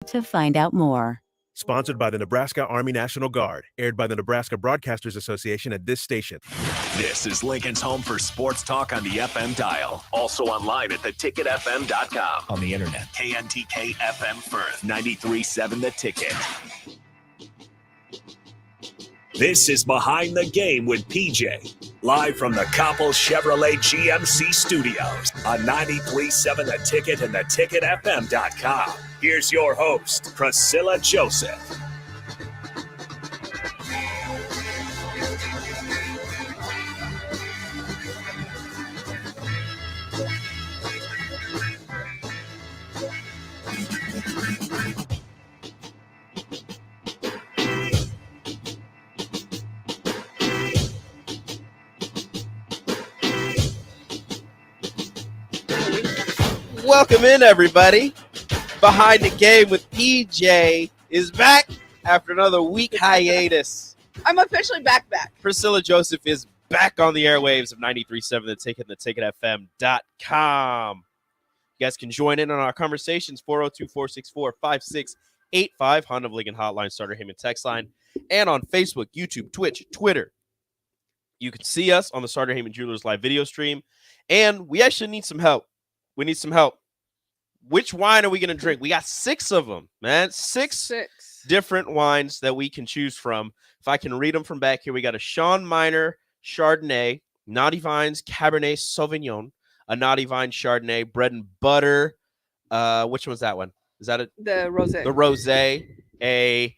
to find out more. Sponsored by the Nebraska Army National Guard. Aired by the Nebraska Broadcasters Association at this station. This is Lincoln's home for sports talk on the FM dial. Also online at theticketfm.com. On the internet. KNTK FM Firth, 93.7 The Ticket. This is Behind the Game with PJ. Live from the Koppel Chevrolet GMC studios on 93.7 The Ticket and theticketfm.com. Here's your host, Priscilla Joseph. Welcome in, everybody. Behind the Game with PJ is back after another week hiatus. I'm officially back. Priscilla Joseph is back on the airwaves of 93.7 The Ticket and theticketfm.com. You guys can join in on our conversations, 402-464-5685, Honda of Lincoln Hotline, Starter Heyman text line, and on Facebook, YouTube, Twitch, Twitter. You can see us on the Starter Heyman Jewelers live video stream, and we actually need some help. We need some help. Which wine are we going to drink? We got 6 of them, man. Six different wines that we can choose from. If I can read them from back here, we got a Sean Minor Chardonnay, Naughty Vines Cabernet Sauvignon, a Naughty Vine Chardonnay, bread and butter. Which one's that one? Is that it? The rosé. The rosé, a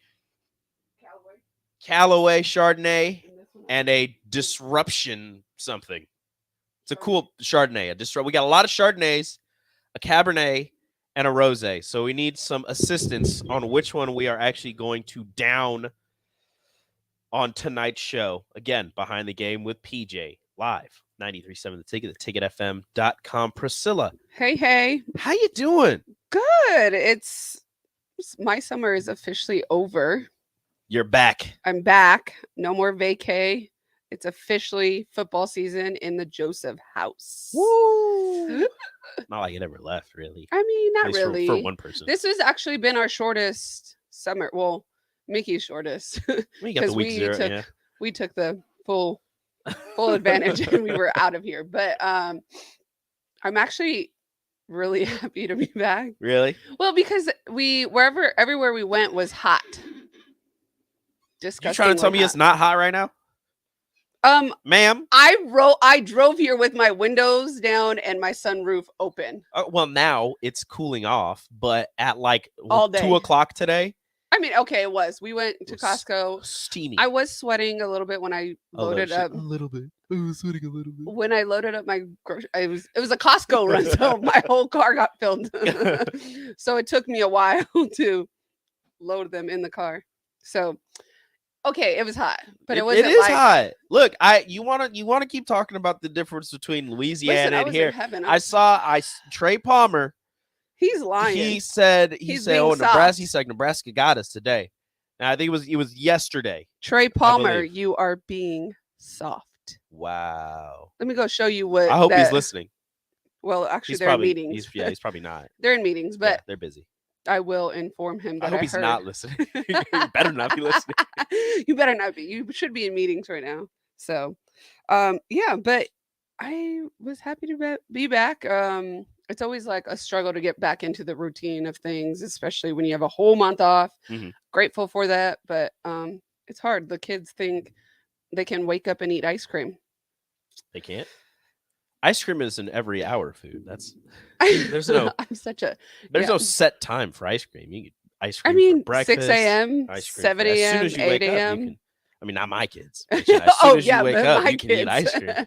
Callaway Chardonnay, and a Disruption something. It's a cool Chardonnay. We got a lot of Chardonnays, a Cabernet, and a rosé. So we need some assistance on which one we are actually going to down on tonight's show. Again, Behind the Game with PJ, live, 93.7 The Ticket, theticketfm.com. Priscilla. Hey. How you doing? Good. My summer is officially over. You're back. I'm back. No more vacay. It's officially football season in the Joseph house. Woo! Not like it ever left, really. I mean, not really. For one person. This has actually been our shortest summer. Well, Mickey's shortest. We got the week zero, we took the full advantage and we were out of here. But I'm actually really happy to be back. Really? Well, because everywhere we went was hot. Disgusting. You trying to tell me it's not hot right now? Ma'am, I drove here with my windows down and my sunroof open. Well, now it's cooling off, but at like all day. 2:00 today. I mean, okay, it was. We went to Costco. Steamy. I was sweating a little bit when I loaded up. A little bit. I was sweating a little bit. When I loaded up my it was a Costco run, so my whole car got filled. So it took me a while to load them in the car. So. Okay, it was hot, but it wasn't. It is hot. Look, you want to keep talking about the difference between Louisiana and here. I saw Trey Palmer. He's lying. He said, "Oh, Nebraska." He said, "Nebraska got us today." And I think it was yesterday. Trey Palmer, you are being soft. Wow. Let me go show you what. I hope he's listening. Well, actually, they're in meetings. He's probably not. They're in meetings, but they're busy. I will inform him that I hope he's not listening. You better not be listening. You better not be. You should be in meetings right now. So, yeah, but I was happy to be back. It's always like a struggle to get back into the routine of things, especially when you have a whole month off. Mm-hmm. Grateful for that, but it's hard. The kids think they can wake up and eat ice cream. They can't. Ice cream is an every hour food. There's no set time for ice cream. You get ice cream for breakfast. 6 a.m., 7 a.m., 8 a.m. I mean, not my kids. As soon as you wake up, you can eat ice cream.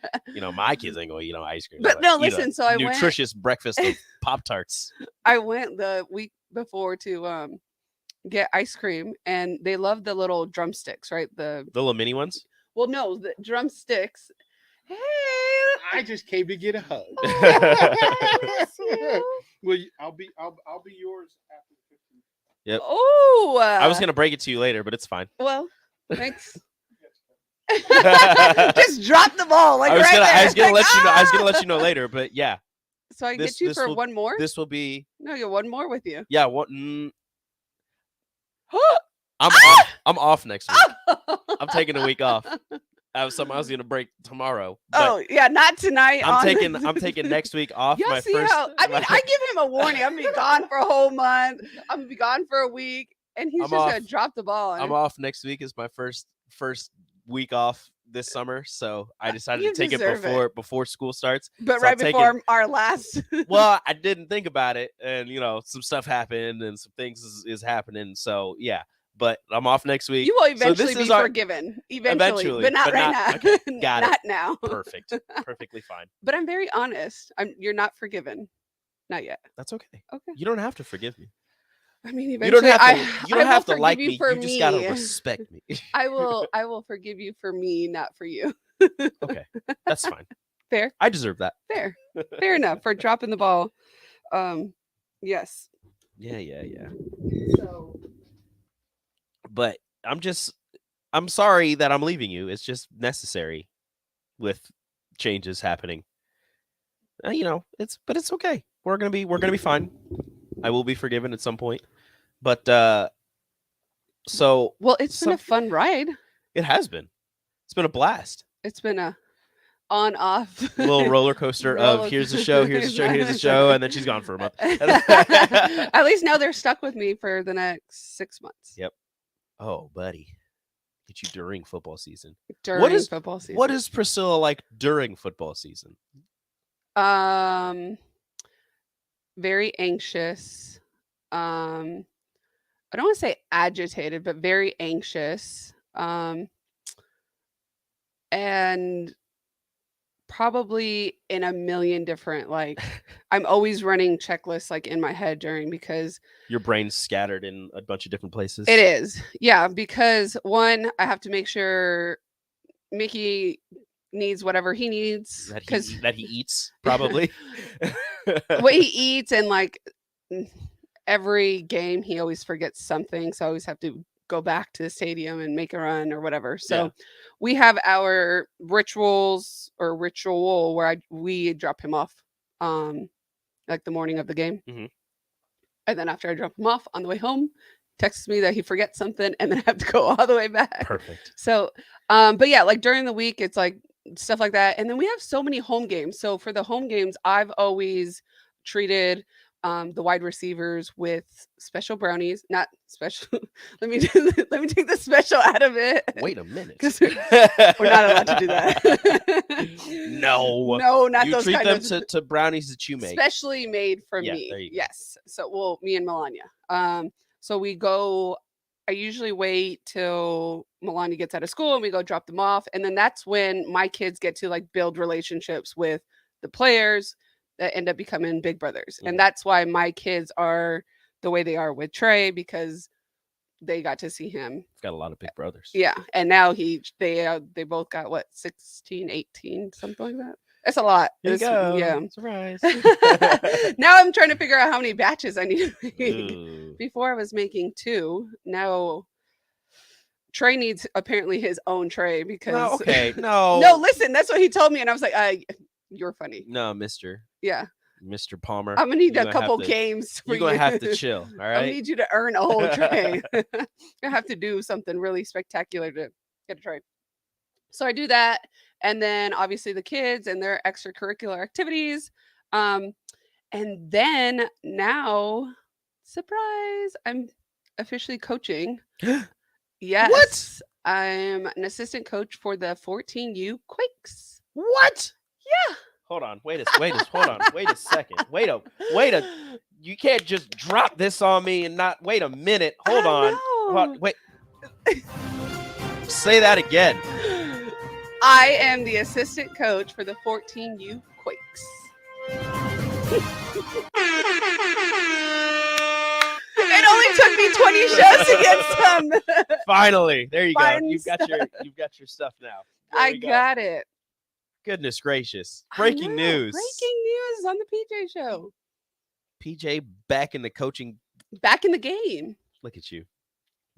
My kids ain't gonna eat no ice cream. But no, listen. So I went nutritious breakfast of Pop-Tarts. I went the week before to get ice cream, and they love the little drumsticks, right? The little mini ones. Well, no, the drumsticks. Hey, I just came to get a hug. Well, I'll be yours after the 15th. Yep. Oh, I was gonna break it to you later, but it's fine. Well, thanks. Just drop the ball. Like I was gonna let you know. I was gonna let you know later, but yeah. So I get you for one more. This will be. No, you one more with you. Yeah. One. I'm off next week. I'm taking a week off. I was going to break tomorrow. Oh yeah, not tonight. I'm taking next week off. Y'all My see first. how? I mean, I give him a warning. I'm gonna be gone for a whole month. I'm gonna be gone for a week, and he's I'm just gonna off. drop the ball. I'm off next week. Is my first week off this summer, so I decided You to take it deserve before school starts. but So right I'm taking- before our last. Well, I didn't think about it, and some stuff happened, and some things is happening. So yeah, but I'm off next week. You will So eventually this be is our- forgiven. Eventually, but not but right not- now. okay, got it. Not now. Perfect, perfectly fine. But I'm very honest. You're not forgiven. Not yet. That's okay. Okay. You don't have to forgive me. I mean, You eventually, don't have to. You don't I have will to like forgive me. for You just gotta respect me. I will forgive you for me, not for you. Okay, that's fine. Fair. I deserve that. Fair enough for dropping the ball. Yes. Yeah. So But I'm sorry that I'm leaving you. It's just necessary with changes happening. It's okay. We're gonna be fine. I will be forgiven at some point. But so well, it's been a fun ride. it has been. It's been a blast. It's been a on-off Little roller coaster of here's the show, here's the show, here's the show, and then she's gone for a month. At least now they're stuck with me for the next 6 months. Yep. Oh, buddy. Get you during football season. During football season. What is Priscilla like during football season? Very anxious. I don't want to say agitated, but very anxious. And probably in a million different, I'm always running checklists in my head because Your brain's scattered in a bunch of different places. it is. Yeah, because one, I have to make sure Mickey needs whatever he needs that he eats, probably. what he eats, and every game he always forgets something, so I always have to go back to the stadium and make a run or whatever. So we have our ritual where we drop him off the morning of the game. Mhm. And then after I drop him off on the way home, texts me that he forgets something, and then I have to go all the way back. Perfect. So but yeah, during the week it's stuff like that. And then we have so many home games. So for the home games, I've always treated the wide receivers with special brownies, not special. let me take the special out of it. Wait a minute. 'Cause we're not allowed to do that. No, not you those treat kind them of to brownies that you make. specially made for Yeah, me. there you go. Yes. So me and Melania. So we go. I usually wait till Melania gets out of school and we go drop them off, and then that's when my kids get to build relationships with the players that end up becoming big brothers. Mhm. And that's why my kids are the way they are with Trey, because they got to see him. Got a lot of big brothers. Yeah. And now they both got 16, 18, something like that. That's a lot. Here we go. Yeah. Surprise. Now I'm trying to figure out how many batches I need to make. Ooh. Before I was making 2. Now Trey needs apparently his own tray because No, okay. No. no, listen, that's what he told me, and I was like, you're funny. No, Mr. Palmer. I'm gonna need you're a gonna couple have to- games for You're gonna you. have to chill. All I right. need you to earn a whole tray. I have to do something really spectacular to get a tray. So I do that, and then obviously the kids and their extracurricular activities. And then now, surprise, I'm officially coaching. Yes. I'm an assistant coach for the 14U Quakes. What? Yeah. Hold on. Wait a second. You can't just drop this on me and not wait a minute. Hold on. know. Wait. Say that again. I am the assistant coach for the 14U Quakes. It only took me 20 shows to get some. Finally. There you go. Fun You've got your stuff now. There I we go. got it. Goodness gracious. I Breaking know. news. Breaking news on the PJ show. PJ back in the coaching. Back in the game. Look at you.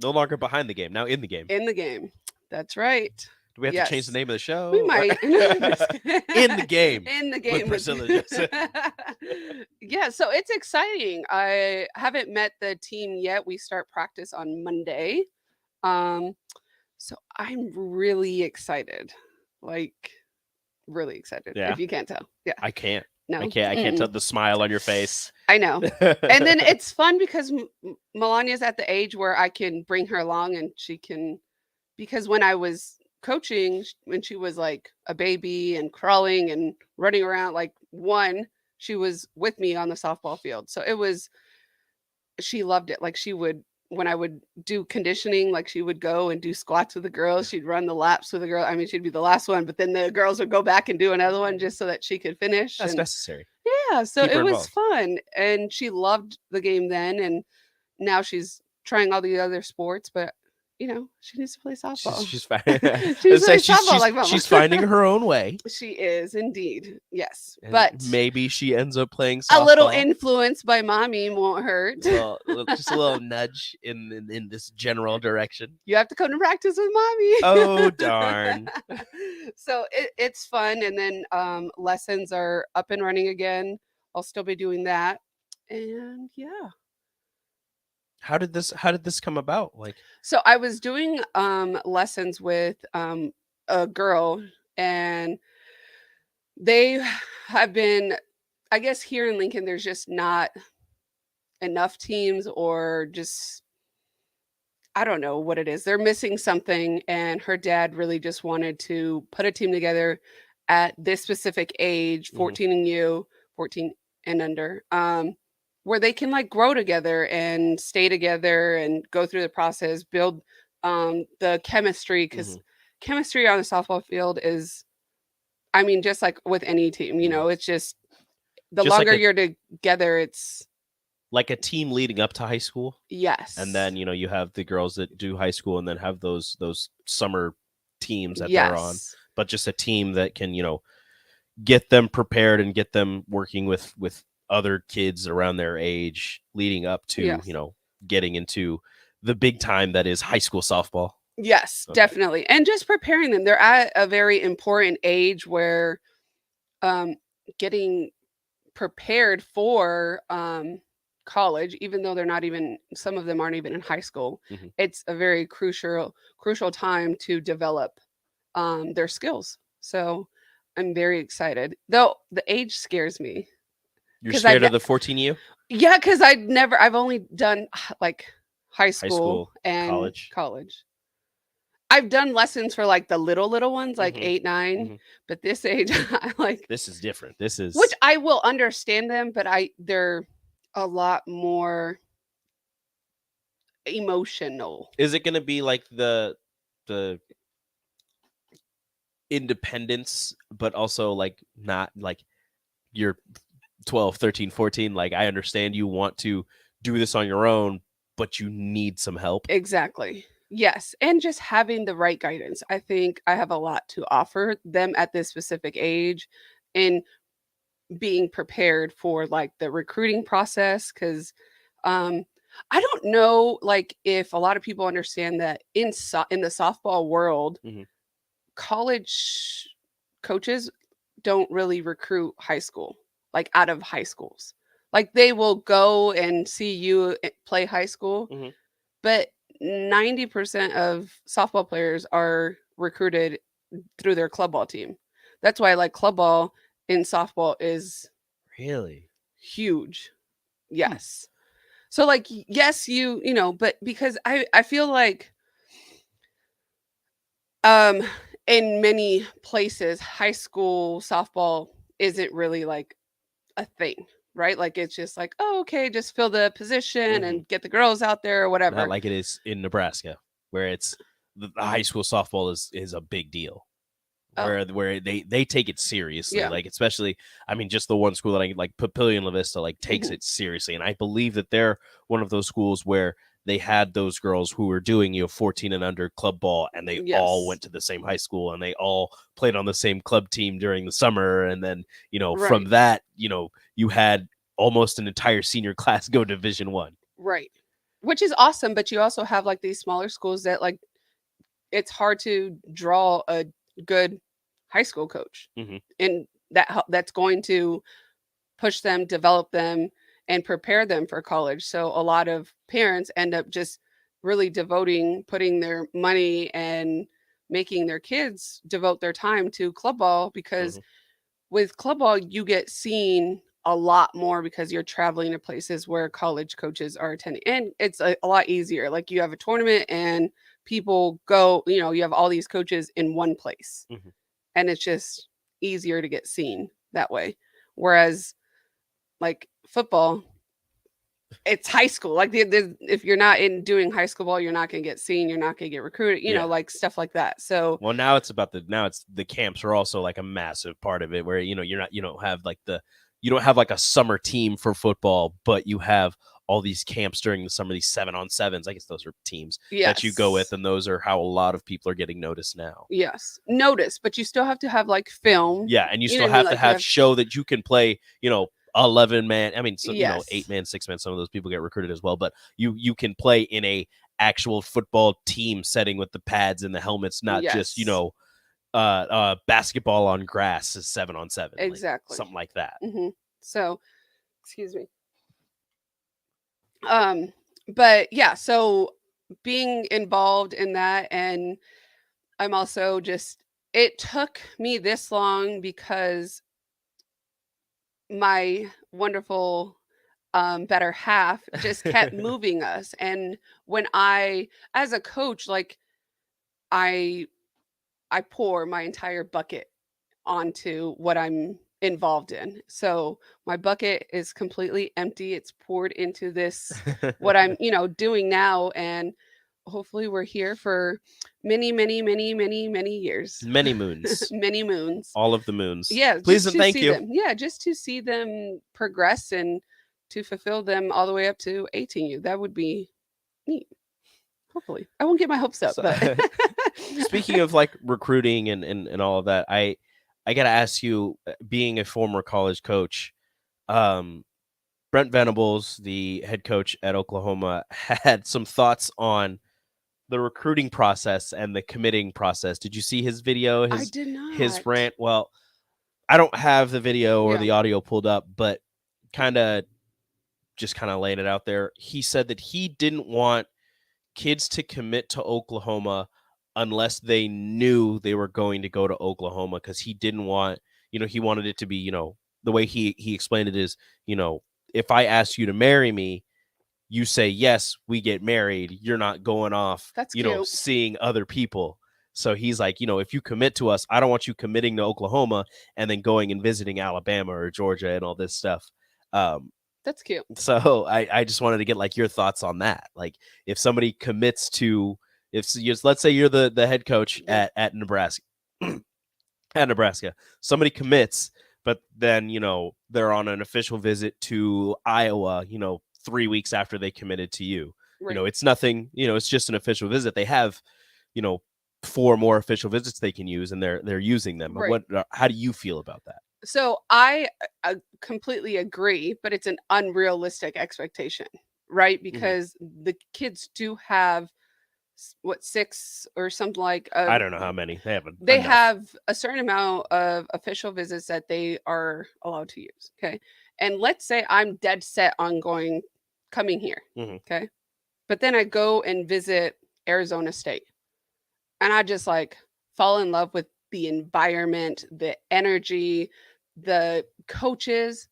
No longer behind the game. Now in the game. In the game. That's right. Do we have to change the yes. name of the show? We might. in the game. In the game. Priscilla Joseph. Yeah, so it's exciting. I haven't met the team yet. We start practice on Monday. So I'm really excited. Like really excited. Yeah. If you can't tell. Yeah. I can't. No. I can't tell the smile on your face. I know. And then it's fun because Melania's at the age where I can bring her along and she can, because when I was coaching, when she was like a baby and crawling and running around like one, she was with me on the softball field. So it was, she loved it. Like she would, when I would do conditioning, like she would go and do squats with the girls. She'd run the laps with the girl. I mean, she'd be the last one, but then the girls would go back and do another one just so that she could finish. That's And necessary. yeah, so Keep her it was involved. fun. And she loved the game then. And now she's trying all the other sports, but she needs to play softball. She's fine. She needs to play softball like Mama. She's finding her own way. She is indeed. Yes. And But maybe she ends up playing softball. a little influence by mommy won't hurt. Well, just a little nudge in this general direction. You have to come to practice with mommy. Oh, darn. So it's fun. And then lessons are up and running again. I'll still be doing that. And yeah. How did this come about? Like, So I was doing lessons with a girl, and they have been, I guess here in Lincoln, there's just not enough teams, or just, I don't know what it is. They're missing something. And her dad really just wanted to put a team together at this specific age, 14 and under, where they can like grow together and stay together and go through the process, build the chemistry, because chemistry on the softball field is, I mean, just like with any team, it's just the Just like longer you're together, it's like a team leading up to high school. yes. And then, you have the girls that do high school and then have those summer teams that they're on. But just a team that can, get them prepared and get them working with other kids around their age leading up to, getting into the big time that is high school softball. Yes, Okay. definitely. And just preparing them. They're at a very important age where getting prepared for college, even though they're not even, some of them aren't even in high school. It's a very crucial time to develop their skills. So I'm very excited. Though the age scares me. You're 'Cause scared of the 14U? Yeah, because I've only done like high school and college. I've done lessons for like the little ones, like 8, 9, Mhm. but this age, I like, This is different. This is which I will understand them, but they're a lot more emotional. Is it going to be like the independence, but also like not like you're 12, 13, 14? Like, I understand you want to do this on your own, but you need some help. Exactly. Yes. And just having the right guidance. I think I have a lot to offer them at this specific age, and being prepared for like the recruiting process. Cause I don't know like if a lot of people understand that in the softball world, college coaches don't really recruit high school, like out of high schools. Like they will go and see you play high school, but 90% of softball players are recruited through their club ball team. That's why like club ball in softball is Really huge. Yes. So like, yes, but because I feel like in many places, high school softball isn't really like a thing, right? Like it's just like, oh, okay, just fill the position and get the girls out there or whatever. not like it is in Nebraska, where it's the high school softball is a big deal. Where they take it seriously, like especially, I mean, just the one school that I like, Papillion La Vista, like takes it seriously, and I believe that they're one of those schools where they had those girls who were doing 14 and under club ball, and they all went to the same high school, and they all played on the same club team during the summer, and then from that you had almost an entire senior class go Division I, right? Which is awesome, but you also have like these smaller schools that like it's hard to draw a good high school coach, and that's going to push them, develop them, and prepare them for college. So a lot of parents end up just really putting their money and making their kids devote their time to club ball, because with club ball, you get seen a lot more because you're traveling to places where college coaches are attending, and it's a lot easier. Like, you have a tournament and people go, you have all these coaches in one place, and it's just easier to get seen that way. Whereas like football, it's high school. Like, if you're not doing high school ball, you're not going to get seen. You're not going to get recruited, like stuff like that. So, well, now it's the camps are also like a massive part of it, where, you don't have like a summer team for football, but you have all these camps during the summer, these 7-on-7s. I guess those are teams that you go with. And those are how a lot of people are getting noticed now. Yes. Notice, but you still have to have like film. Yeah. And you still have to have show that you can play, 11-man. I mean, so, 8-man, 6-man, some of those people get recruited as well, but you can play in a actual football team setting with the pads and the helmets, not just, basketball on grass is 7-on-7. Exactly. Something like that. So, excuse me. But yeah, so being involved in that, and I'm also it took me this long because my wonderful better half just kept moving us. And when as a coach, like, I pour my entire bucket onto what I'm involved in. So my bucket is completely empty. It's poured into this, what I'm, doing now. And hopefully we're here for many, many, many, many, many years. Many moons. Many moons. All of the moons. Yeah. Please and thank you. Them. Yeah. Just to see them progress and to fulfill them all the way up to 18U. That would be neat. Hopefully. I won't get my hopes up. But speaking of like recruiting and all of that, I got to ask you, being a former college coach, Brent Venables, the head coach at Oklahoma, had some thoughts on the recruiting process and the committing process. Did you see his video? I did not. His rant? Well, I don't have the video or the audio pulled up, but kind of laying it out there. He said that he didn't want kids to commit to Oklahoma unless they knew they were going to go to Oklahoma, because he didn't want, he wanted it to be, the way he explained it is, if I ask you to marry me, you say yes, we get married. You're not going off, That's cute. seeing other people. So he's like, if you commit to us, I don't want you committing to Oklahoma and then going and visiting Alabama or Georgia and all this stuff. That's cute. So I just wanted to get like your thoughts on that. Like, if somebody commits to, let's say you're the head coach at Nebraska, somebody commits, but then, they're on an official visit to Iowa, 3 weeks after they committed to you. Right. It's nothing, it's just an official visit. They have, 4 more official visits they can use, and they're using them. Right. How do you feel about that? So I completely agree, but it's an unrealistic expectation, right? Because the kids do have 6 or something like. I don't know how many they have. They have a certain amount of official visits that they are allowed to use. Okay, and let's say I'm dead set on coming here. Okay, but then I go and visit Arizona State, and I just like fall in love with the environment, the energy, the coaches.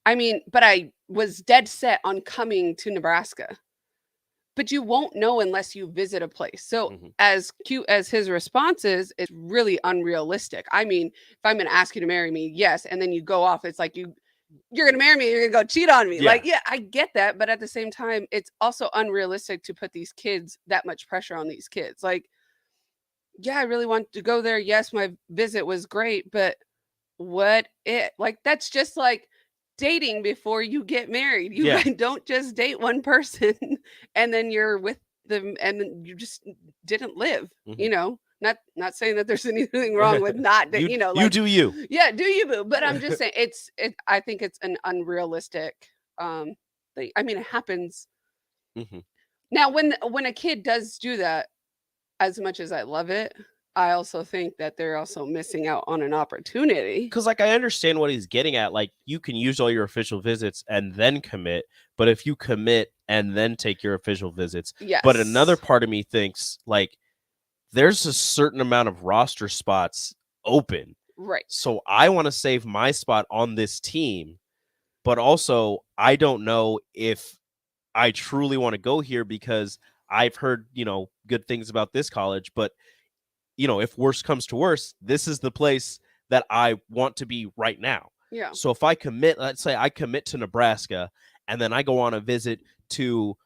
I mean, but I was dead set on coming to Nebraska. But you won't know unless you visit a place. So as cute as his response is, it's really unrealistic. I mean, if I'm going to ask you to marry me, yes. And then you go off, it's like you're going to marry me, you're going to go cheat on me. Yeah. Like, yeah, I get that. But at the same time, it's also unrealistic to put these kids, that much pressure on these kids. Like, yeah, I really want to go there. Yes, my visit was great, but that's just like dating before you get married. You don't just date one person and then you're with them and then you just didn't live, not saying that there's anything wrong with not, you do you. Yeah, do you, boo? But I'm just saying I think it's an unrealistic thing. I mean, it happens. Now, when a kid does do that, as much as I love it, I also think that they're also missing out on an opportunity. Because, like, I understand what he's getting at. Like, you can use all your official visits and then commit. But if you commit and then take your official visits. Yes. But another part of me thinks like there's a certain amount of roster spots open. Right. So I want to save my spot on this team, but also I don't know if I truly want to go here because I've heard, good things about this college, but if worse comes to worse, this is the place that I want to be right now. Yeah. So if I commit, let's say I commit to Nebraska and then I go on a visit to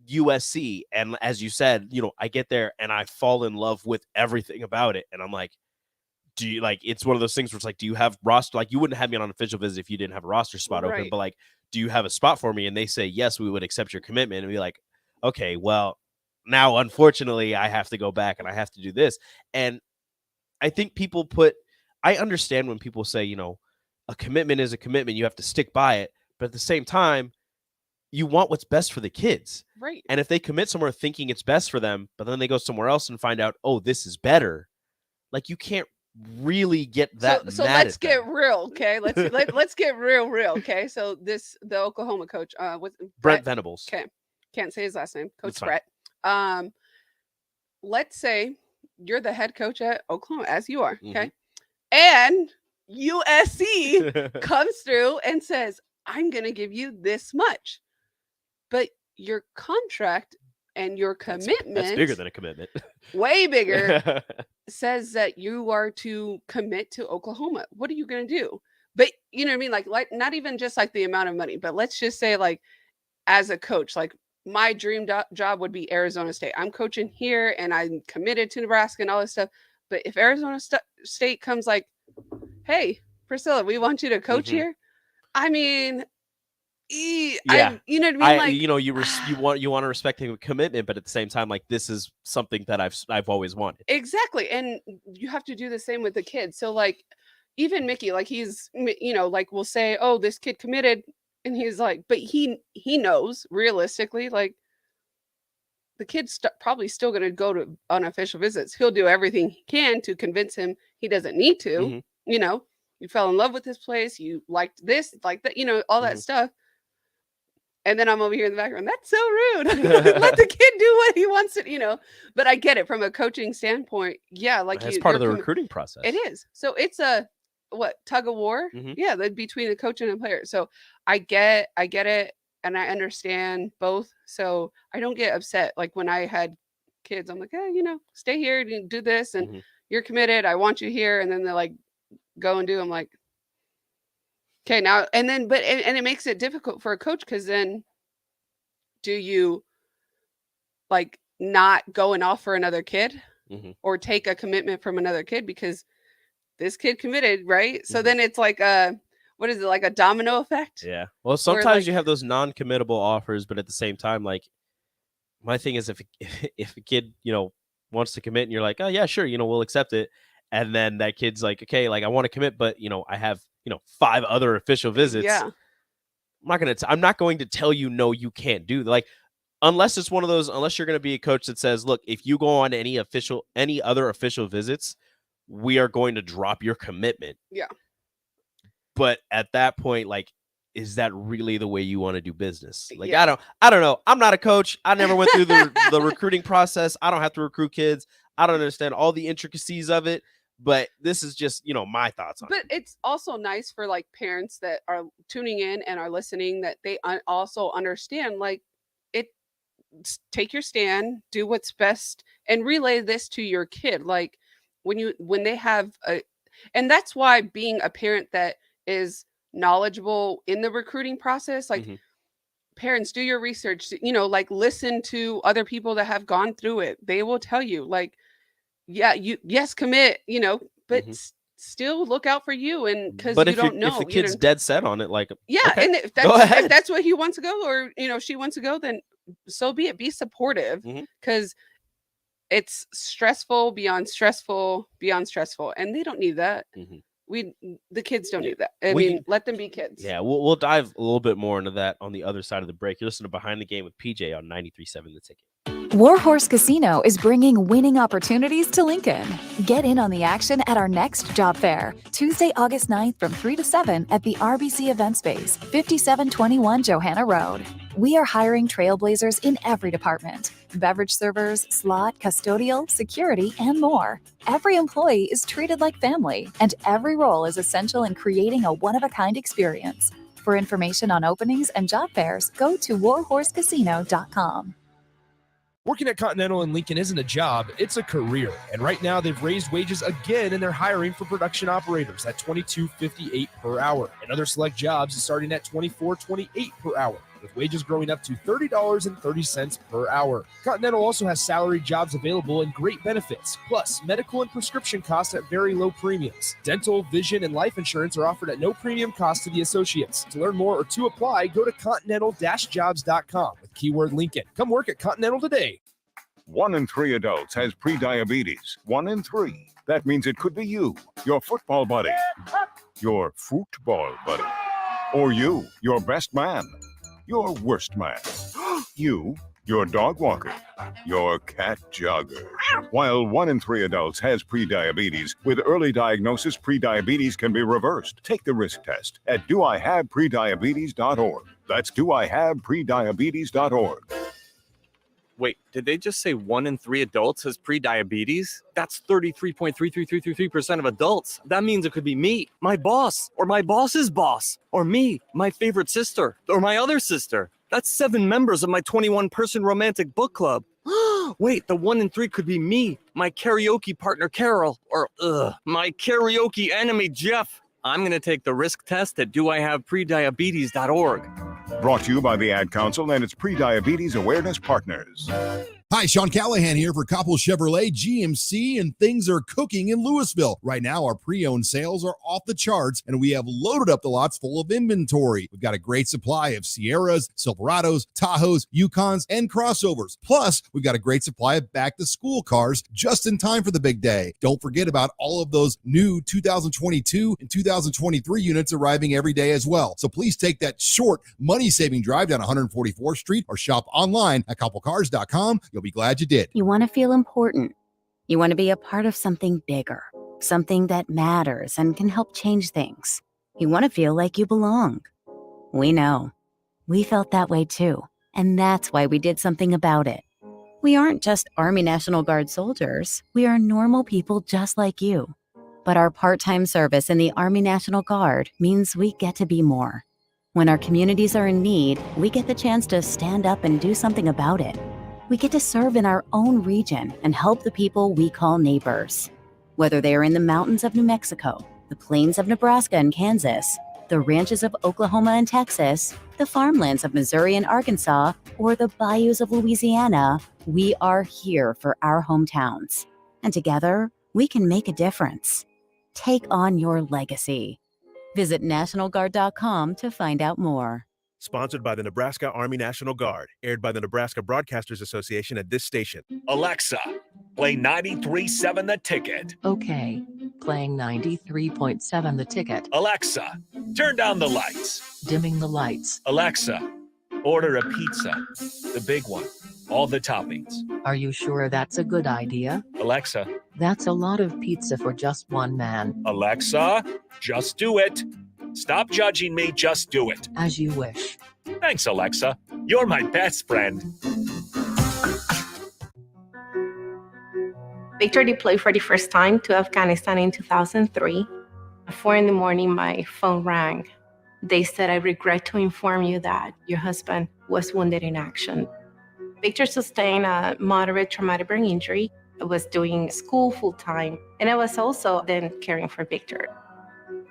USC. And as you said, I get there and I fall in love with everything about it. And I'm like, do you it's one of those things where it's like, do you have roster? Like you wouldn't have me on an official visit if you didn't have a roster spot open, Right. but like, do you have a spot for me? And they say, yes, we would accept your commitment. And be like, okay, well, now unfortunately I have to go back and I have to do this. And I think I understand when people say, a commitment is a commitment. You have to stick by it. But at the same time, you want what's best for the kids. Right. And if they commit somewhere thinking it's best for them, but then they go somewhere else and find out, oh, this is better. Like you can't really get that. So let's get real, okay? Let's get real, okay? So the Oklahoma coach, with Brent Venables. Okay, can't say his last name, Coach That's fine. Brett. Let's say you're the head coach at Oklahoma, as you are, okay? And USC comes through and says, "I'm going to give you this much," but your contract and your commitment, that's bigger than a commitment, way bigger, says that you are to commit to Oklahoma. What are you going to do? But you know what I mean? Like not even just like the amount of money, but let's just say like as a coach, like my dream job would be Arizona State. I'm coaching here and I'm committed to Nebraska and all this stuff. But if Arizona State comes like, hey, Priscilla, we want you to coach here. I mean, yeah, you know what I mean? You want to respect the commitment, but at the same time, like this is something that I've always wanted. Exactly, and you have to do the same with the kids. So like, even Mickey, like he's, like we'll say, oh, this kid committed, and he's like, but he knows realistically, like the kid's probably still going to go to unofficial visits. He'll do everything he can to convince him he doesn't need to. You fell in love with this place, you liked this, like that, all that stuff. And then I'm over here in the background. That's so rude. Let the kid do what he wants to, But I get it from a coaching standpoint. Yeah, like it's part of the recruiting process. It is. So it's a tug of war. Yeah, between the coach and the player. So I get it, and I understand both. So I don't get upset. Like when I had kids, I'm like, stay here and do this, and you're committed. I want you here, and then they're like, go and do. I'm like, okay, now and then, but and it makes it difficult for a coach because then, do you like not go and offer another kid or take a commitment from another kid because this kid committed, right? So then it's like what is it, like a domino effect? Yeah. Well, sometimes you have those non-committable offers, but at the same time, like my thing is if a kid wants to commit and you're like, oh yeah, sure, we'll accept it, and then that kid's like, okay, like I want to commit, but I have 5 other official visits. Yeah. I'm not going to tell you no, you can't do that. Like unless it's one of those, unless you're going to be a coach that says, look, if you go on any other official visits, we are going to drop your commitment. Yeah. But at that point, like, is that really the way you want to do business? Like, Yeah. I don't know. I'm not a coach. I never went through the recruiting process. I don't have to recruit kids. I don't understand all the intricacies of it. But this is just, my thoughts on it. But it's also nice for like parents that are tuning in and are listening that they also understand like take your stand, do what's best, and relay this to your kid. Like when they have and that's why being a parent that is knowledgeable in the recruiting process, like parents, do your research, like listen to other people that have gone through it. They will tell you like, yeah, commit, but still look out for you. And because you don't know if the kid's dead set on it, like, yeah. Okay, And if that's what he wants to go, or, she wants to go, then so be it. Be supportive because it's stressful beyond stressful, and they don't need that. The kids don't need that. I mean, let them be kids. Yeah, we'll dive a little bit more into that on the other side of the break. You're listening to Behind the Game with PJ on 93.7 The Ticket. Warhorse Casino is bringing winning opportunities to Lincoln. Get in on the action at our next job fair, Tuesday, August 9th from 3 to 7 at the RBC Event Space, 5721 Johanna Road. We are hiring trailblazers in every department: beverage servers, slot, custodial, security, and more. Every employee is treated like family, and every role is essential in creating a one-of-a-kind experience. For information on openings and job fairs, go to warhorsecasino.com. Working at Continental in Lincoln isn't a job, it's a career. And right now they've raised wages again and they're hiring for production operators at $22.58 per hour. And other select jobs is starting at $24.28 per hour, with wages growing up to $30.30 per hour. Continental also has salaried jobs available and great benefits, plus medical and prescription costs at very low premiums. Dental, vision, and life insurance are offered at no premium cost to the associates. To learn more or to apply, go to continental-jobs.com with keyword Lincoln. Come work at Continental today. 1 in 3 adults has prediabetes. 1 in 3. That means it could be you, your football buddy, your football buddy, or you, your best man, your worst man, you, your dog walker, your cat jogger. While 1 in 3 adults has prediabetes, with early diagnosis, prediabetes can be reversed. Take the risk test at doihaveprediabetes.org. That's doihaveprediabetes.org. Wait, did they just say 1 in 3 adults has prediabetes? That's 33.33333% of adults. That means it could be me, my boss, or my boss's boss, or me, my favorite sister, or my other sister. That's 7 members of my 21-person romantic book club. Wait, the 1 in 3 could be me, my karaoke partner Carol, or my karaoke enemy Jeff. I'm going to take the risk test at doihaveprediabetes.org. Brought to you by the Ad Council and its Prediabetes Awareness Partners. Hi, Sean Callahan here for Coppell Chevrolet GMC, and things are cooking in Louisville. Right now, our pre-owned sales are off the charts, and we have loaded up the lots full of inventory. We've got a great supply of Sierras, Silverados, Tahoes, Yukons, and crossovers. Plus, we've got a great supply of back-to-school cars just in time for the big day. Don't forget about all of those new 2022 and 2023 units arriving every day as well. So please take that short, money-saving drive down 144th Street or shop online at coppellcars.com. You'll be glad you did. You want to feel important. You want to be a part of something bigger, something that matters and can help change things. You want to feel like you belong. We know. We felt that way too, and that's why we did something about it. We aren't just Army National Guard soldiers. We are normal people just like you. But our part-time service in the Army National Guard means we get to be more. When our communities are in need, we get the chance to stand up and do something about it. We get to serve in our own region and help the people we call neighbors. Whether they are in the mountains of New Mexico, the plains of Nebraska and Kansas, the ranches of Oklahoma and Texas, the farmlands of Missouri and Arkansas, or the bayous of Louisiana, we are here for our hometowns. And together, we can make a difference. Take on your legacy. Visit NationalGuard.com to find out more. Sponsored by the Nebraska Army National Guard. Aired by the Nebraska Broadcasters Association at this station. Alexa, play 93.7 The Ticket. Okay, playing 93.7 The Ticket. Alexa, turn down the lights. Dimming the lights. Alexa, order a pizza. The big one. All the toppings. Are you sure that's a good idea? Alexa. That's a lot of pizza for just one man. Alexa, just do it. Stop judging me, just do it. As you wish. Thanks, Alexa. You're my best friend. Victor deployed for the first time to Afghanistan in 2003. At 4 a.m, my phone rang. They said, "I regret to inform you that your husband was wounded in action." Victor sustained a moderate traumatic brain injury. I was doing school full-time, and I was also then caring for Victor.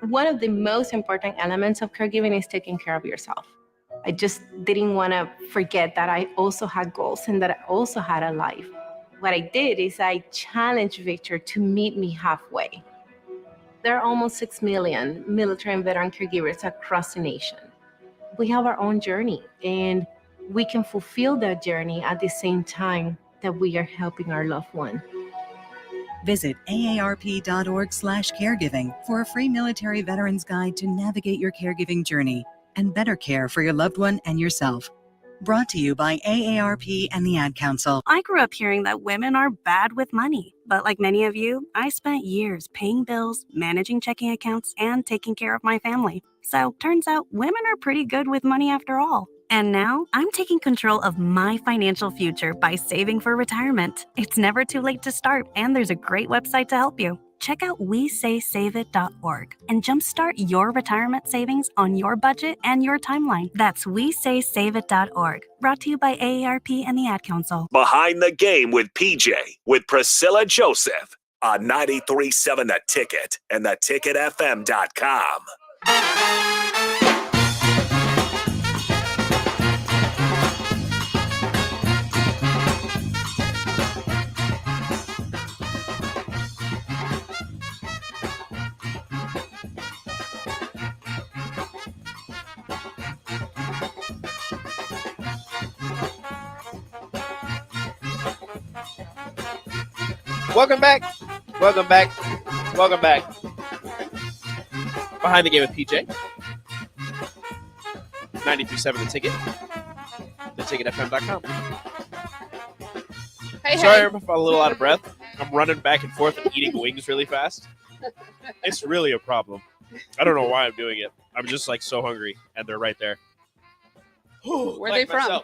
One of the most important elements of caregiving is taking care of yourself. I just didn't want to forget that I also had goals and that I also had a life. What I did is I challenged Victor to meet me halfway. There are almost 6 million military and veteran caregivers across the nation. We have our own journey, and we can fulfill that journey at the same time that we are helping our loved one. Visit aarp.org/caregiving for a free military veterans guide to navigate your caregiving journey and better care for your loved one and yourself. Brought to you by AARP and the Ad Council. I grew up hearing that women are bad with money, but like many of you, I spent years paying bills, managing checking accounts, and taking care of my family. So turns out women are pretty good with money after all. And now I'm taking control of my financial future by saving for retirement. It's never too late to start, and there's a great website to help you. Check out WeSaySaveIt.org and jumpstart your retirement savings on your budget and your timeline. That's WeSaySaveIt.org. Brought to you by AARP and the Ad Council. Behind the Game with PJ with Priscilla Joseph on 93.7 The Ticket and theticketfm.com. Welcome back. Welcome back. Welcome back. Behind the Game with PJ. 93.7 The Ticket. Theticketfm.com. Sorry if I'm a little out of breath. I'm running back and forth and eating wings really fast. It's really a problem. I don't know why I'm doing it. I'm just like so hungry, and they're right there. Where are they from?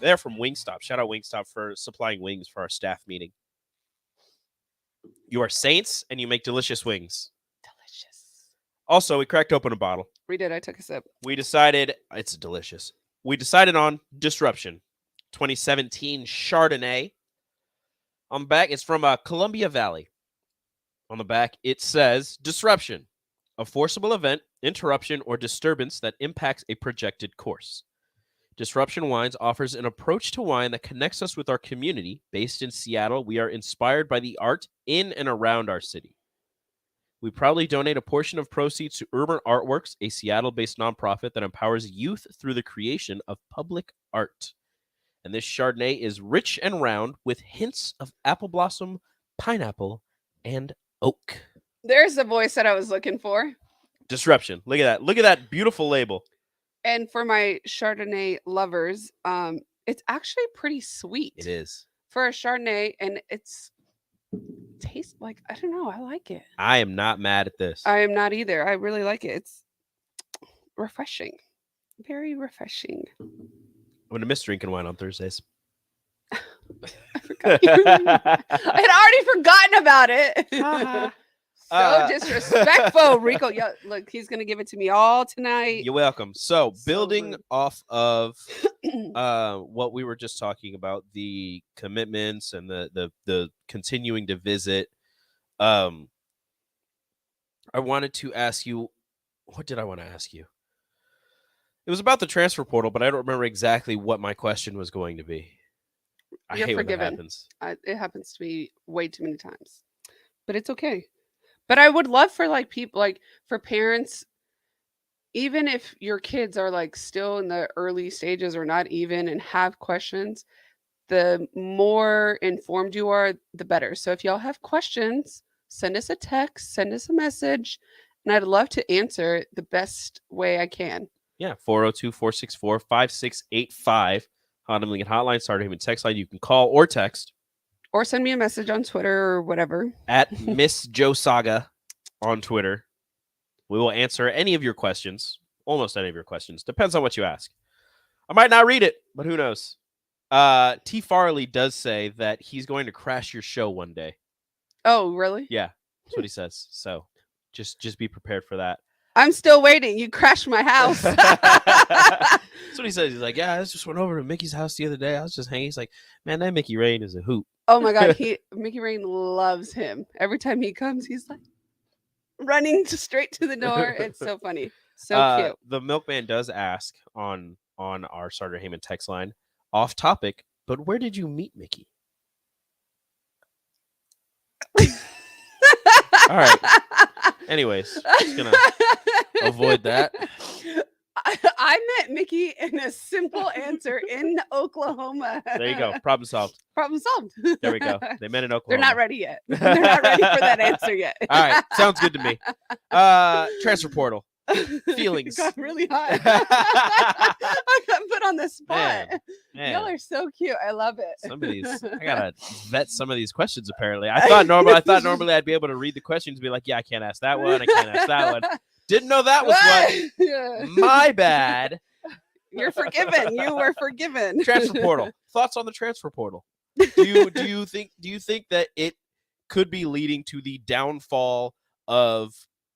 They're from Wingstop. Shout out Wingstop for supplying wings for our staff meeting. You are saints, and you make delicious wings. Delicious. Also, we cracked open a bottle. We did. I took a sip. We decided, it's delicious. We decided on Disruption 2017 Chardonnay. On the back, it's from Columbia Valley. On the back, it says, Disruption, a forcible event, interruption, or disturbance that impacts a projected course. Disruption Wines offers an approach to wine that connects us with our community. Based in Seattle, we are inspired by the art in and around our city. We proudly donate a portion of proceeds to Urban Artworks, a Seattle-based nonprofit that empowers youth through the creation of public art. And this Chardonnay is rich and round with hints of apple blossom, pineapple, and oak. There's the voice that I was looking for. Disruption. Look at that. Look at that beautiful label. And for my Chardonnay lovers, it's actually pretty sweet. It is. For a Chardonnay, and it's tastes like, I don't know, I like it. I am not mad at this. I am not either. I really like it. It's refreshing. Very refreshing. I'm going to miss drinking wine on Thursdays. I forgot. I had already forgotten about it. So disrespectful, Rico. Yeah, look, he's gonna give it to me all tonight. You're welcome. So building off of what we were just talking about, the commitments and the continuing to visit. I wanted to ask you, what did I want to ask you? It was about the transfer portal, but I don't remember exactly what my question was going to be. I hate when that happens. It happens to me way too many times, but it's okay. But I would love for like people, like for parents, even if your kids are like still in the early stages or not even and have questions, the more informed you are, the better. So if y'all have questions, send us a text, send us a message, and I'd love to answer the best way I can. Yeah, 402-464-5685. Honda Lincoln Hotline, Starter Human Text Line. You can call or text. Or send me a message on Twitter or whatever. At Miss Joe Saga on Twitter. We will answer any of your questions. Almost any of your questions. Depends on what you ask. I might not read it, but who knows? T. Farley does say that he's going to crash your show one day. Oh, really? Yeah, that's what he says. So just be prepared for that. I'm still waiting. You crashed my house. That's what he says. He's like, yeah, I just went over to Mickey's house the other day. I was just hanging. He's like, man, that Mickey Rain is a hoot. Oh my God, Mickey Rain loves him. Every time he comes, he's like running straight to the door. It's so funny, so cute. The milkman does ask on our Starter Heyman text line, off topic, but where did you meet Mickey? All right. Anyways, just gonna avoid that. I met Mickey in a simple answer in Oklahoma. There you go. Problem solved. Problem solved. There we go. They met in Oklahoma. They're not ready yet. They're not ready for that answer yet. All right. Sounds good to me. Transfer portal. Feelings. It got really hot. I got put on the spot. Man. Y'all are so cute. I love it. Some of these, I gotta vet some of these questions. Apparently, I thought normally I'd be able to read the questions and be like, yeah, I can't ask that one. I can't ask that one. Didn't know that was one. Yeah. My bad. You're forgiven. You were forgiven. Transfer portal. Thoughts on the transfer portal? Do you think that it could be leading to the downfall of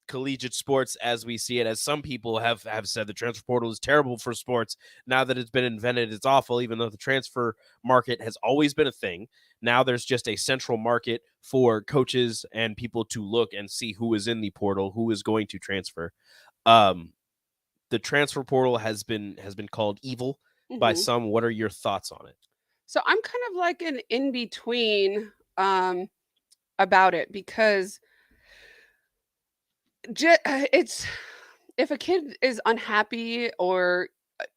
collegiate sports as we see it? As some people have said, the transfer portal is terrible for sports. Now that it's been invented, it's awful, even though the transfer market has always been a thing. Now there's just a central market for coaches and people to look and see who is in the portal, who is going to transfer. The transfer portal has been called evil by some. What are your thoughts on it? So I'm kind of like an in between about it, because it's, if a kid is unhappy, or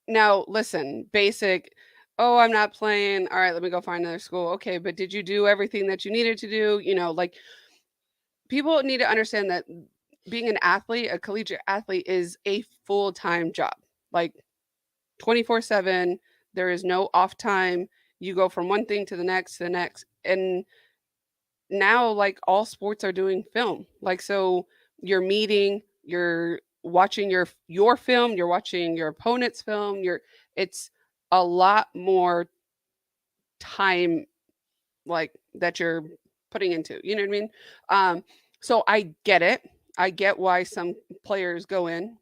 now listen, basic, oh, I'm not playing, all right, let me go find another school. Okay, but did you do everything that you needed to do? Like, people need to understand that being an athlete, a collegiate athlete, is a full-time job, like 24/7. There is no off time. You go from one thing to the next, and now, like, all sports are doing film. Like, so you're meeting, you're watching your film, you're watching your opponent's film, it's a lot more time, like, that you're putting into, you know what I mean? So I get it. I get why some players go in,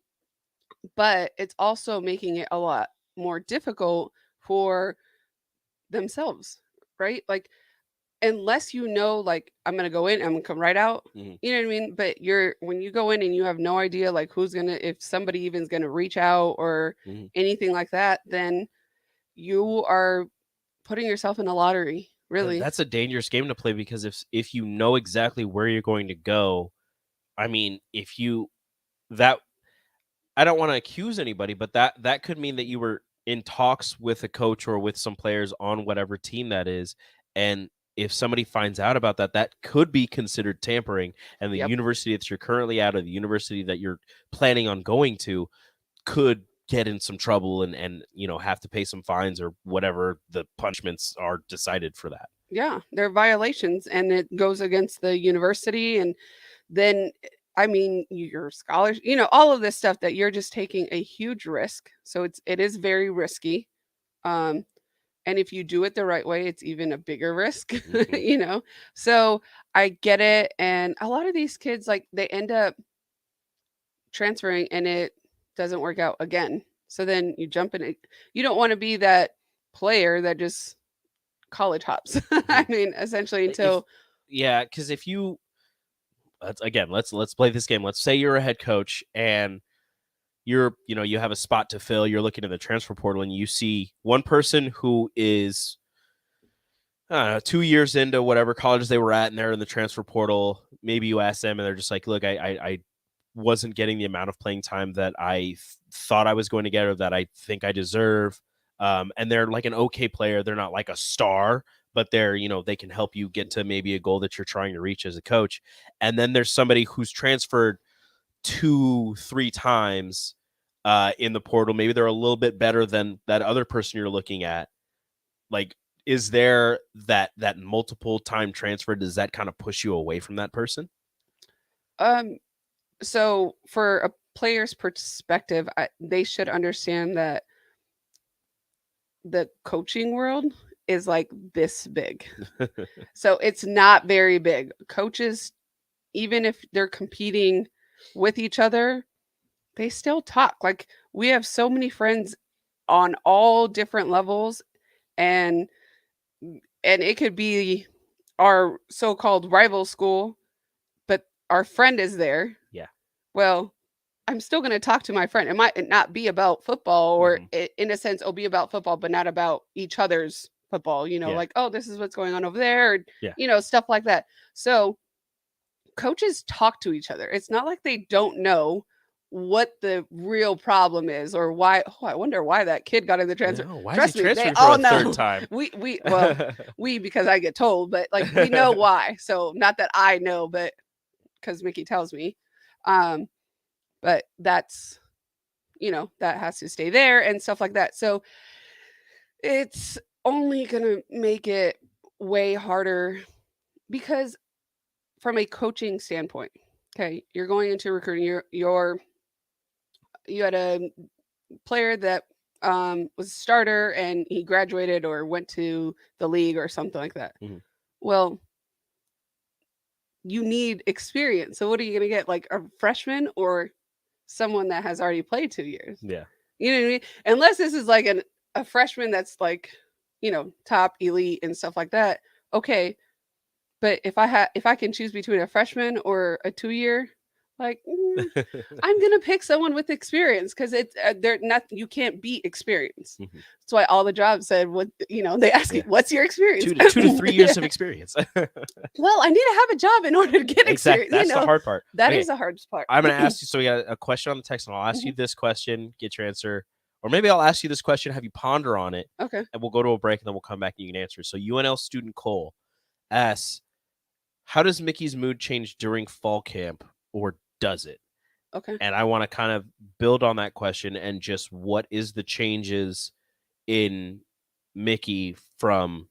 but it's also making it a lot more difficult for themselves, right? Like, unless like, I'm gonna go in, I'm gonna come right out. You know what I mean? But when you go in and you have no idea, like, if somebody even is gonna reach out or anything like that, then you are putting yourself in a lottery, really. That's a dangerous game to play, because if you know exactly where you're going to go, I mean, I don't want to accuse anybody, but that could mean that you were in talks with a coach or with some players on whatever team that is, and if somebody finds out about that, that could be considered tampering, and the university that you're currently at, or the university that you're planning on going to, could get in some trouble and have to pay some fines or whatever the punishments are decided for that. Yeah, they're violations, and it goes against the university, and then, I mean, your scholars, all of this stuff, that you're just taking a huge risk. So it is very risky. And if you do it the right way, it's even a bigger risk, So I get it. And a lot of these kids, like, they end up transferring and it doesn't work out again. So then you jump in it. You don't want to be that player that just college hops. I mean, essentially, until because if you let's play this game. Let's say you're a head coach and you have a spot to fill. You're looking at the transfer portal and you see one person who is 2 years into whatever college they were at, and they're in the transfer portal. Maybe you ask them and they're just like, look, I wasn't getting the amount of playing time that I thought I was going to get, or that I think I deserve. And they're like an okay player. They're not like a star, but they're, they can help you get to maybe a goal that you're trying to reach as a coach. And then there's somebody who's transferred 2-3 times in the portal. Maybe they're a little bit better than that other person you're looking at. Like, is there that multiple time transfer? Does that kind of push you away from that person? So for a player's perspective, they should understand that the coaching world is like this big. So it's not very big. Coaches, even if they're competing with each other, they still talk. Like, we have so many friends on all different levels, and it could be our so-called rival school, but our friend is there. Yeah. Well, I'm still going to talk to my friend. It might not be about football, or in a sense, it'll be about football, but not about each other's football, like, oh, this is what's going on over there, or, stuff like that. So coaches talk to each other. It's not like they don't know what the real problem is, or why. Oh, I wonder why that kid got in the transfer. Why Trust is he me, transferring they for all a know. third time? We because I get told, but like, we know why. So not that I know, but because Mickey tells me. But that's, that has to stay there and stuff like that. So it's only going to make it way harder, because from a coaching standpoint, okay, you're going into recruiting, you had a player that was a starter and he graduated or went to the league or something like that. Mhm. Well, you need experience. So what are you going to get? Like a freshman or someone that has already played 2 years? Yeah. You know what I mean? Unless this is like a freshman that's like, top elite and stuff like that. Okay. But if I can choose between a freshman or a 2-year, like I'm gonna pick someone with experience because it's they're not, you can't beat experience. Mhm. That's why all the jobs said what they ask you, what's your experience? 2 to 3 years of experience. Well, I need to have a job in order to get Exactly. experience. That's the hard part. That Okay. is the hardest part. I'm going to ask you. So we got a question on the text, and I'll ask you this question, get your answer. Or maybe I'll ask you this question, have you ponder on it, Okay. and we'll go to a break, and then we'll come back and you can answer. So UNL student Cole asks, how does Mickey's mood change during fall camp, or does it? Okay. And I want to kind of build on that question and just what is the changes in Mickey from,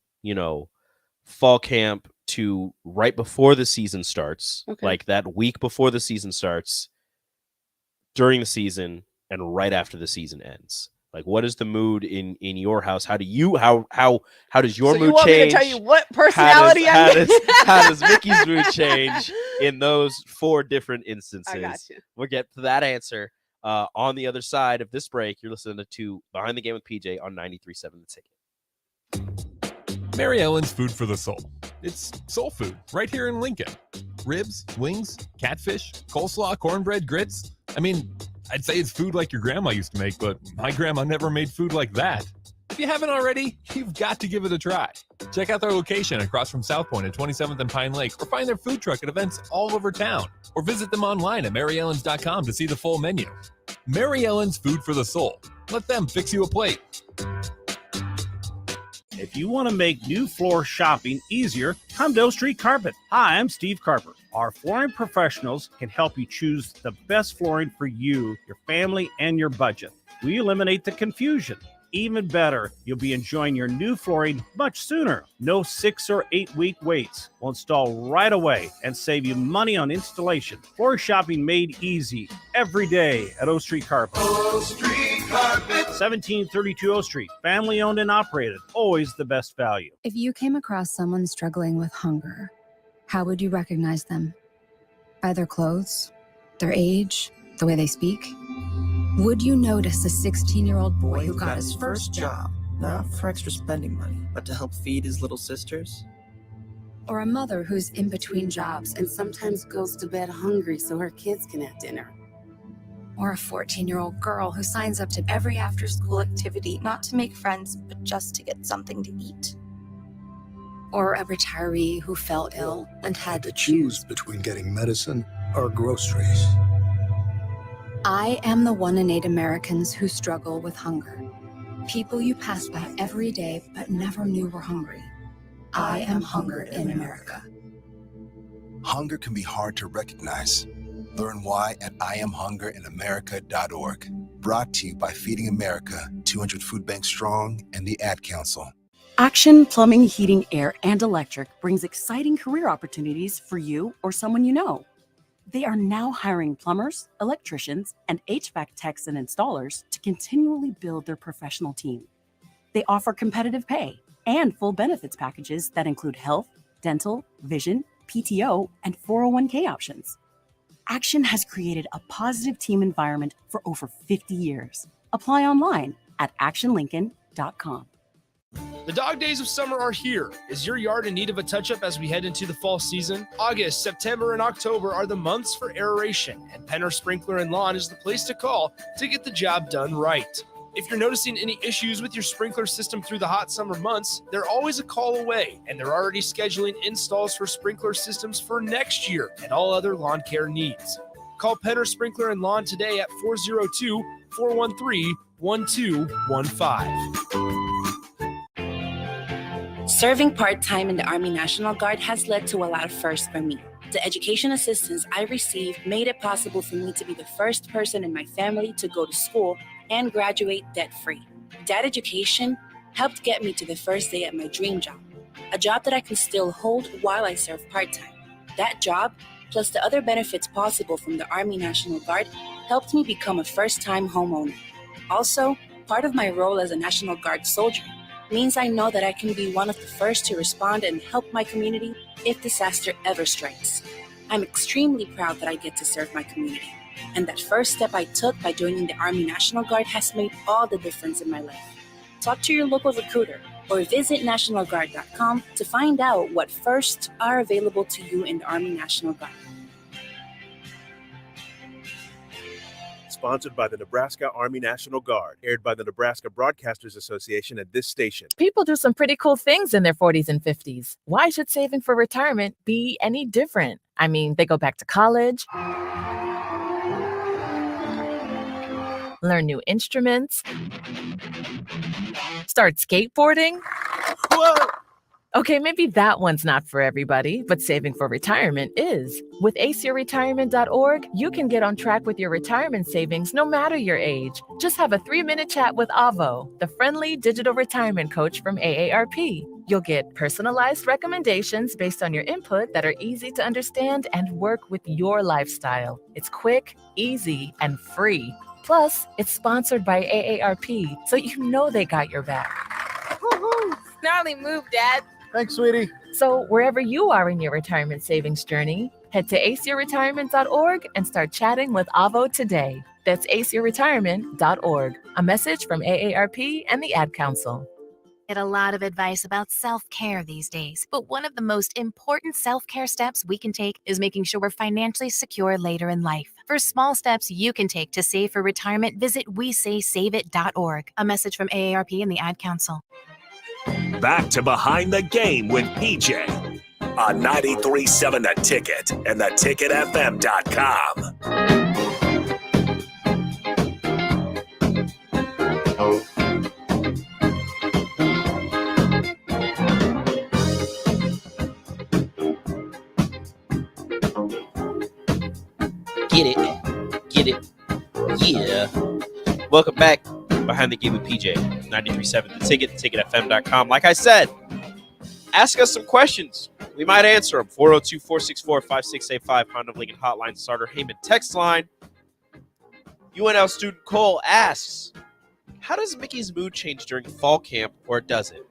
fall camp to right before the season starts, Okay. like that week before the season starts, during the season, and right after the season ends. Like, what is the mood in your house? How do you how does your So mood you want change? me to tell you what personality how I'm does, how does Mickey's mood change in those 4 different instances? I got you. We'll get to that answer on the other side of this break. You're listening to Behind the Game with PJ on 93.7 The Ticket. Mary Ellen's Food for the Soul. It's soul food right here in Lincoln. Ribs, wings, catfish, coleslaw, cornbread, grits. I mean, I'd say it's food like your grandma used to make, but my grandma never made food like that. If you haven't already, you've got to give it a try. Check out their location across from South Point at 27th and Pine Lake, or find their food truck at events all over town, or visit them online at maryellens.com to see the full menu. Mary Ellen's Food for the Soul. Let them fix you a plate. If you want to make new floor shopping easier, come to O Street Carpet. Hi, I'm Steve Carper. Our flooring professionals can help you choose the best flooring for you, your family, and your budget. We eliminate the confusion. Even better, you'll be enjoying your new flooring much sooner. No 6 or 8 week waits. We'll install right away and save you money on installation. Floor shopping made easy every day at O Street Carpet. O Street Carpet. 1732 O Street. Family owned and operated. Always the best value. If you came across someone struggling with hunger, how would you recognize them? By their clothes, their age, the way they speak? Would you notice a 16-year-old boy who got his first job, not for extra spending money, but to help feed his little sisters? or a mother who's in between jobs and sometimes goes to bed hungry so her kids can have dinner? Or a 14-year-old girl who signs up to every after-school activity, not to make friends, but just to get something to eat? Or a retiree who fell ill and had to choose between getting medicine or groceries. I am the 1 in 8 Americans who struggle with hunger. People you pass by every day but never knew were hungry. I am hunger in America. Hunger can be hard to recognize. Learn why at IamHungerInAmerica.org. Brought to you by Feeding America, 200 Food Banks Strong, and the Ad Council. Action Plumbing, Heating, Air, and Electric brings exciting career opportunities for you or someone you know. They are now hiring plumbers, electricians, and HVAC techs and installers to continually build their professional team. They offer competitive pay and full benefits packages that include health, dental, vision, PTO, and 401k options. Action has created a positive team environment for over 50 years. Apply online at actionlincoln.com. The dog days of summer are here. Is your yard in need of a touch-up as we head into the fall season? August, September, and October are the months for aeration, and Penner Sprinkler and Lawn is the place to call to get the job done right. If you're noticing any issues with your sprinkler system through the hot summer months, they're always a call away, and they're already scheduling installs for sprinkler systems for next year and all other lawn care needs. Call Penner Sprinkler and Lawn today at 402-413-1215. Serving part-time in the Army National Guard has led to a lot of firsts for me. The education assistance I received made it possible for me to be the first person in my family to go to school and graduate debt-free. That education helped get me to the first day at my dream job, a job that I can still hold while I serve part-time. That job, plus the other benefits possible from the Army National Guard, helped me become a first-time homeowner. Also, Part of my role as a National Guard soldier means I know that I can be one of the first to respond and help my community if disaster ever strikes. I'm extremely proud that I get to serve my community, and that first step I took by joining the Army National Guard has made all the difference in my life. Talk to your local recruiter or visit nationalguard.com to find out what firsts are available to you in the Army National Guard. Sponsored by the Nebraska Army National Guard, aired by the Nebraska Broadcasters Association at this station. People do some pretty cool things in their 40s and 50s. Why should saving for retirement be any different? I mean, they go back to college, learn new instruments, start skateboarding. Whoa! Okay, maybe that one's not for everybody, but saving for retirement is. With aceyourretirement.org, you can get on track with your retirement savings no matter your age. Just have a 3-minute chat with Avo, the friendly digital retirement coach from AARP. You'll get personalized recommendations based on your input that are easy to understand and work with your lifestyle. It's quick, easy, and free. Plus, it's sponsored by AARP, so you know they got your back. Woohoo! Snarly move, Dad. Thanks, sweetie. So wherever you are in your retirement savings journey, head to aceyourretirement.org and start chatting with Avo today. That's aceyourretirement.org. A message from AARP and the Ad Council. Get a lot of advice about self-care these days, but one of the most important self-care steps we can take is making sure we're financially secure later in life. For small steps you can take to save for retirement, visit wesaysaveit.org. A message from AARP and the Ad Council. Back to Behind the Game with PJ on 93.7 The Ticket and theticketfm.com. Get it, yeah. Welcome back, Behind the Game with PJ, 93.7 The Ticket, theticketfm.com. Like I said, ask us some questions. We might answer them. 402-464-5685, Honda of Lincoln Hotline, Starter Heyman text line. UNL student Cole asks, how does Mickey's mood change during fall camp, or does it?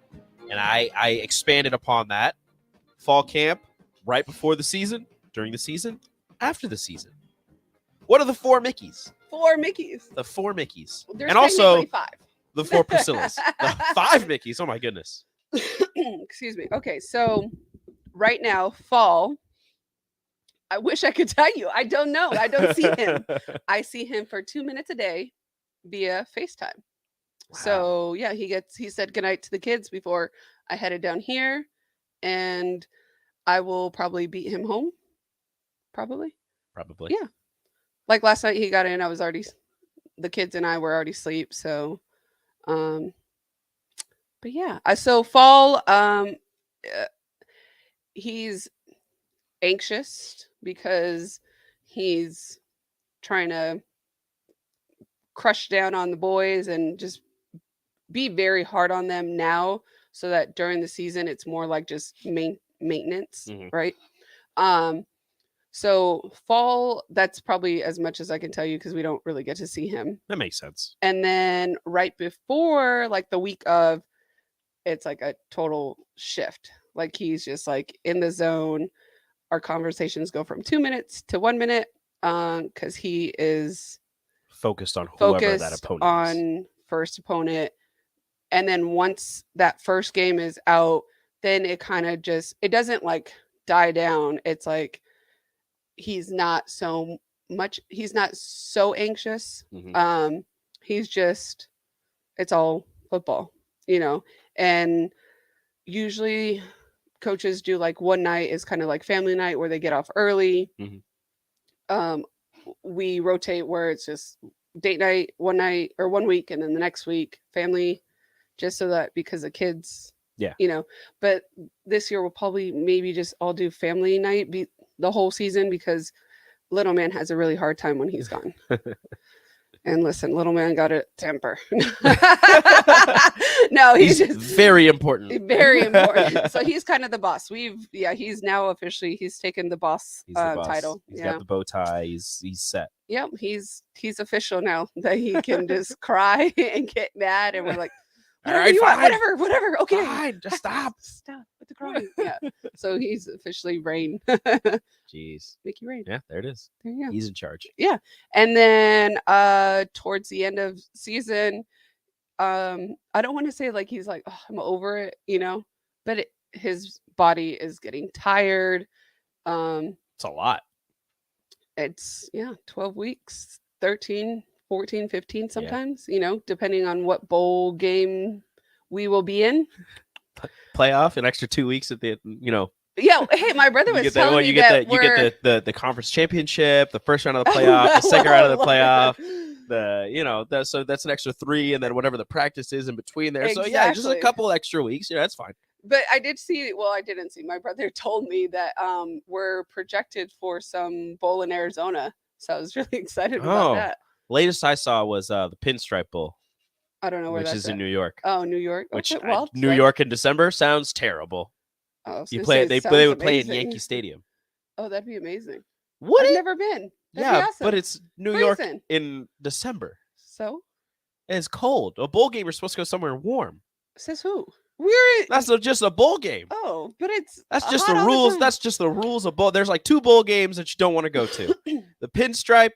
And I expanded upon that. Fall camp, right before the season, during the season, after the season. What are the 4 Mickeys? 4 Mickeys. The 4 Mickeys. There's and also 5. The 4 Priscillas. The 5 Mickeys. Oh, my goodness. Excuse me. Okay, so right now, fall, I wish I could tell you. I don't know. I don't see him. I see him for 2 minutes a day via FaceTime. Wow. So, yeah, he said goodnight to the kids before I headed down here, and I will probably beat him home. Probably. Yeah. Like last night he got in, the kids and I were already asleep. So, but yeah. So fall, he's anxious because he's trying to crush down on the boys and just be very hard on them now, so that during the season it's more like just maintenance, right? So fall, that's probably as much as I can tell you because we don't really get to see him. That makes sense. And then right before, like the week of, it's like a total shift. Like he's just like in the zone. Our conversations go from 2 minutes to 1 minute because he is focused on whoever that opponent is. First opponent. And then once that first game is out, then it kind of just, it doesn't like die down. It's like, he's not so anxious. He's just, it's all football, and usually coaches do like one night is kind of like family night where they get off early. We rotate where it's just date night, one night or 1 week, and then the next week family, just so that because the kids, but this year we'll probably maybe just all do family night the whole season because little man has a really hard time when he's gone. And listen, little man got a temper. No, he's just very important. Very important. So he's kind of the boss. He's now officially, he's taken the boss, He's the boss. title. He's got the bow tie. He's set. Yep, he's official now that he can just cry and get mad, and we're like, whatever right, you want, fine. whatever, okay, Fine, just stop. Stop with the crying. Yeah. So he's officially Rain. Jeez. Mickey Rain. Yeah, there it is. There you go. He's in charge. Yeah. And then towards the end of season, I don't want to say like he's like, oh, I'm over it, but his body is getting tired. It's a lot. It's 12 weeks, 13, 14, 15 sometimes, depending on what bowl game we will be in. Playoff, an extra 2 weeks at the, Yeah, hey, my brother was telling me you that get the conference championship, the first round of the playoff, the second round of the playoff, so that's an extra 3, and then whatever the practice is in between there. Exactly. So yeah, just a couple extra weeks. Yeah, that's fine. But I did see. Well, I didn't see. My brother told me that we're projected for some bowl in Arizona, so I was really excited about that. Latest I saw was the Pinstripe Bowl. I don't know where which that's is in at. New York. Oh, New York. Which Okay, well, New York in December sounds terrible. Oh, I was you gonna play say, it. They sounds would play in amazing. Yankee Stadium. Oh, that'd be amazing. Would I've it? never been. That'd Yeah, be awesome. but it's New York Freezing. in December. So And it's cold. A bowl game, you're supposed to go somewhere warm. says who? We're That's just a bowl game. Oh, but it's That's just hot the all rules. time. That's just the rules of bowl. There's like 2 bowl games that you don't want to go to: the Pinstripe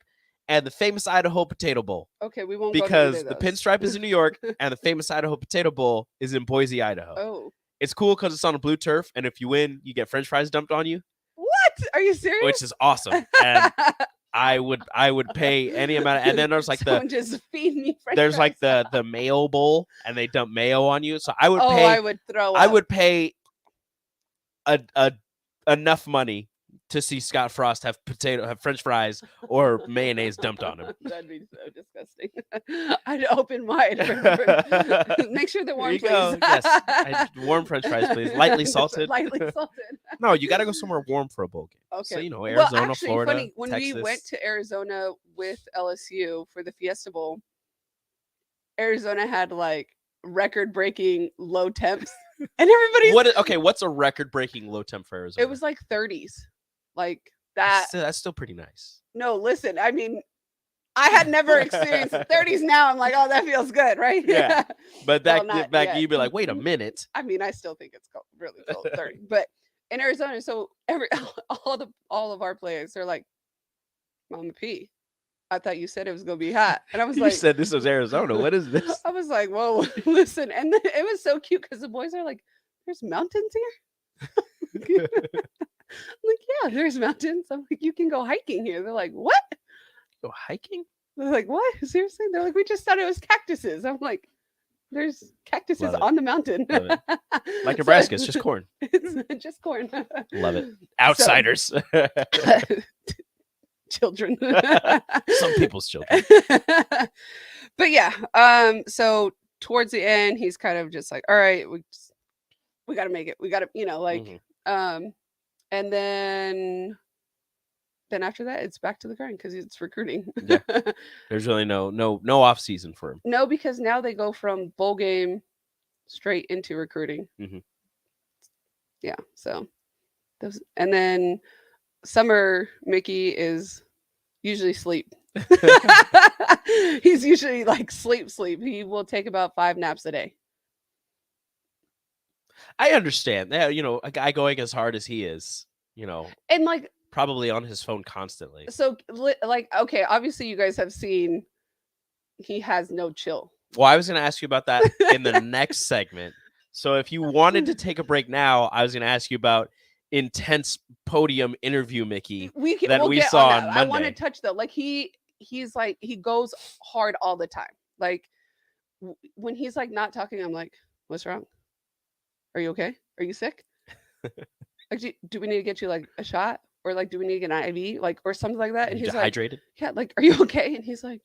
and the famous Idaho Potato Bowl. Okay, we won't go to Because either the of those. Pinstripe is in New York and the famous Idaho Potato Bowl is in Boise, Idaho. Oh, It's cool because it's on a blue turf, and if you win, you get French fries dumped on you, what? Are you serious? which is awesome. And I would pay any amount. And then there's like Someone just feed me French there's like fries. the mayo bowl, and they dump mayo on you. So I would Oh, pay. I would throw I up. would pay enough money to see Scott Frost have French fries or mayonnaise dumped on him. That'd be so disgusting. I'd open wide. Make sure they're warm, There you please. go. Yes, warm French fries, please. Lightly salted. Lightly salted. No, you got to go somewhere warm for a bowl game. Okay. So Well, Arizona, actually, Florida, funny, when Texas. we went to Arizona with LSU for the Fiesta Bowl, Arizona had like record-breaking low temps, and everybody's What's a record-breaking low temp for Arizona? It was like 30s, like that. That's still pretty nice. No, listen, I mean, I had never experienced 30s. Now I'm like, oh, that feels good, right? Yeah, but Well, back not yet. you'd be like, wait a minute. I mean, I still think it's really cold, 30. But in Arizona, so all of our players, they're like, Mama P, I thought you said it was gonna be hot, and I was You like, said this was Arizona. What is this? I was like, whoa, listen, and then it was so cute because the boys are like, there's mountains here. I'm like, yeah, there's mountains. I'm like, you can go hiking here. They're like, what? Go hiking? They're like, what? Seriously? They're like, we just thought it was cactuses. I'm like, there's cactuses Love it. on the mountain. Love it. Like Nebraska, it's just corn. It's just corn. Love it. Outsiders. Children. Some people's children. But yeah, so towards the end, he's kind of just like, all right, we got to make it. We got to, and then after that, it's back to the grind because it's recruiting. Yeah. There's really no off season for him. No, because now they go from bowl game straight into recruiting. Mm-hmm. Yeah. So those, and then summer Mickey is usually sleep. He's usually like sleep. He will take about 5 naps a day. I understand that, a guy going as hard as he is, And like probably on his phone constantly. so like okay, obviously you guys have seen he has no chill. Well, I was going to ask you about that in the next segment. So if you wanted to take a break now, I was going to ask you about intense podium interview Mickey We saw on that. Monday. I want to touch though. Like he's like he goes hard all the time. Like when he's like not talking, I'm like, what's wrong? Are you okay? Are you sick? Like do we need to get you like a shot? Or like do we need to get an IV? Like or something like that? And You he's dehydrated? like, yeah, like are you okay? And he's like,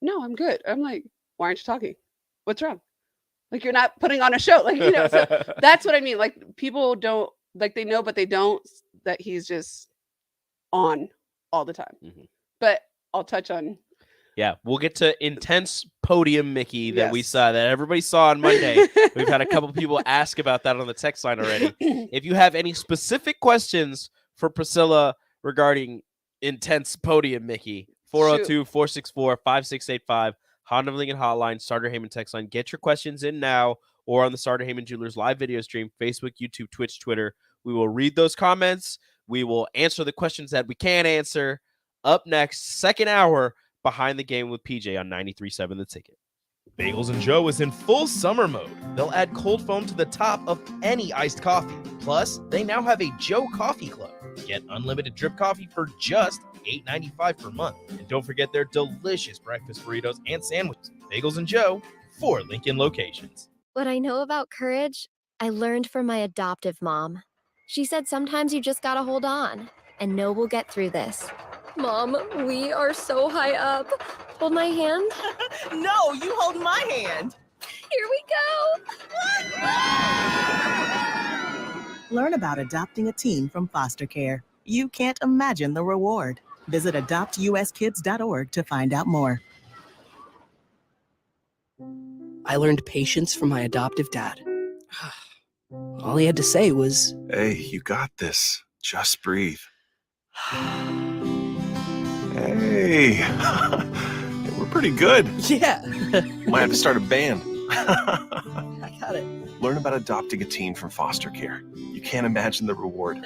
no, I'm good. I'm like, why aren't you talking? What's wrong? Like you're not putting on a show. Like, so that's what I mean. Like people don't like they know, but they don't that he's just on all the time. Mm-hmm. But I'll touch on Yeah, we'll get to intense podium Mickey that we Yes. saw, that everybody saw on Monday. We've had a couple people ask about that on the text line already. If you have any specific questions for Priscilla regarding intense podium Mickey, 402-464-5685, Honda of Lincoln Hotline, Starter Heyman text line. Get your questions in now or on the Starter Heyman Jewelers live video stream, Facebook, YouTube, Twitch, Twitter. We will read those comments. We will answer the questions that we can answer. Up next, second hour, Behind the Game with PJ on 93.7 The Ticket. Bagels and Joe is in full summer mode. They'll add cold foam to the top of any iced coffee. Plus, they now have a Joe Coffee Club. Get unlimited drip coffee for just $8.95 per month. And don't forget their delicious breakfast burritos and sandwiches. Bagels and Joe, 4 Lincoln locations. What I know about courage, I learned from my adoptive mom. She said sometimes you just gotta hold on and know we'll get through this. Mom, we are so high up. Hold my hand. No, you hold my hand. Here we go. Learn about adopting a teen from foster care. You can't imagine the reward. Visit adoptuskids.org to find out more. I learned patience from my adoptive dad. All he had to say was, "Hey, you got this. Just breathe." Hey, we're pretty good. Yeah. Might have to start a band. I got it. Learn about adopting a teen from foster care. You can't imagine the reward.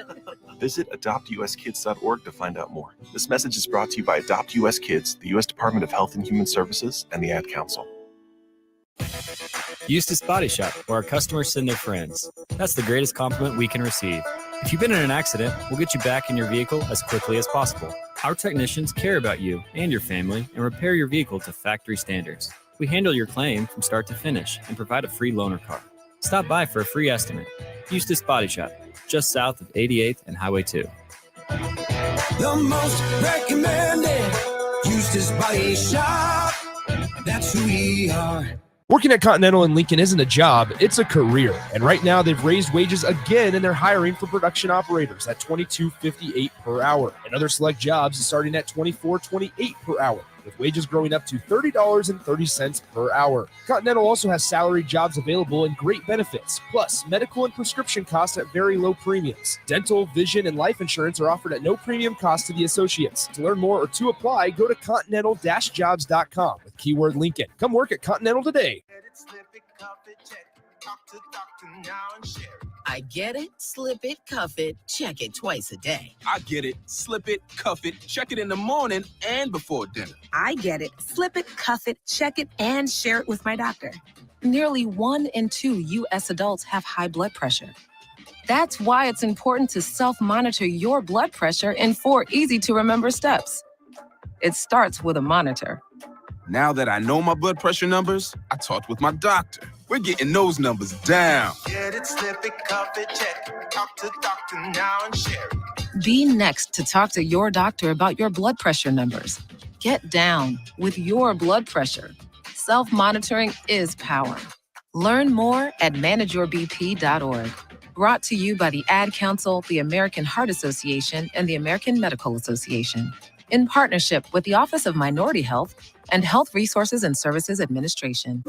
Visit adoptuskids.org to find out more. This message is brought to you by Adopt US Kids, the U.S. Department of Health and Human Services, and the Ad Council. Eustace Body Shop, where our customers send their friends. That's the greatest compliment we can receive. If you've been in an accident, we'll get you back in your vehicle as quickly as possible. Our technicians care about you and your family and repair your vehicle to factory standards. We handle your claim from start to finish and provide a free loaner car. Stop by for a free estimate. Eustace Body Shop, just south of 88th and Highway 2. The most recommended Eustace Body Shop. That's who we are. Working at Continental in Lincoln isn't a job, it's a career. And right now they've raised wages again and they're hiring for production operators at $22.58 per hour. And other select jobs is starting at $24.28 per hour, with wages growing up to $30.30 per hour. Continental also has salary jobs available and great benefits, plus medical and prescription costs at very low premiums. Dental, vision, and life insurance are offered at no premium cost to the associates. To learn more or to apply, go to continental-jobs.com with keyword Lincoln. Come work at Continental today. I get it, slip it, cuff it, check it twice a day. I get it, slip it, cuff it, check it in the morning and before dinner. I get it, slip it, cuff it, check it, and share it with my doctor. Nearly 1 in 2 U.S. adults have high blood pressure. That's why it's important to self-monitor your blood pressure in 4 easy-to-remember steps. It starts with a monitor. Now that I know my blood pressure numbers, I talked with my doctor. We're getting those numbers down. Get it, slip it, cuff it, check it. Talk to doctor now and share it. Be next to talk to your doctor about your blood pressure numbers. Get down with your blood pressure. Self-monitoring is power. Learn more at manageyourbp.org. Brought to you by the Ad Council, the American Heart Association, and the American Medical Association, in partnership with the Office of Minority Health and Health Resources and Services Administration.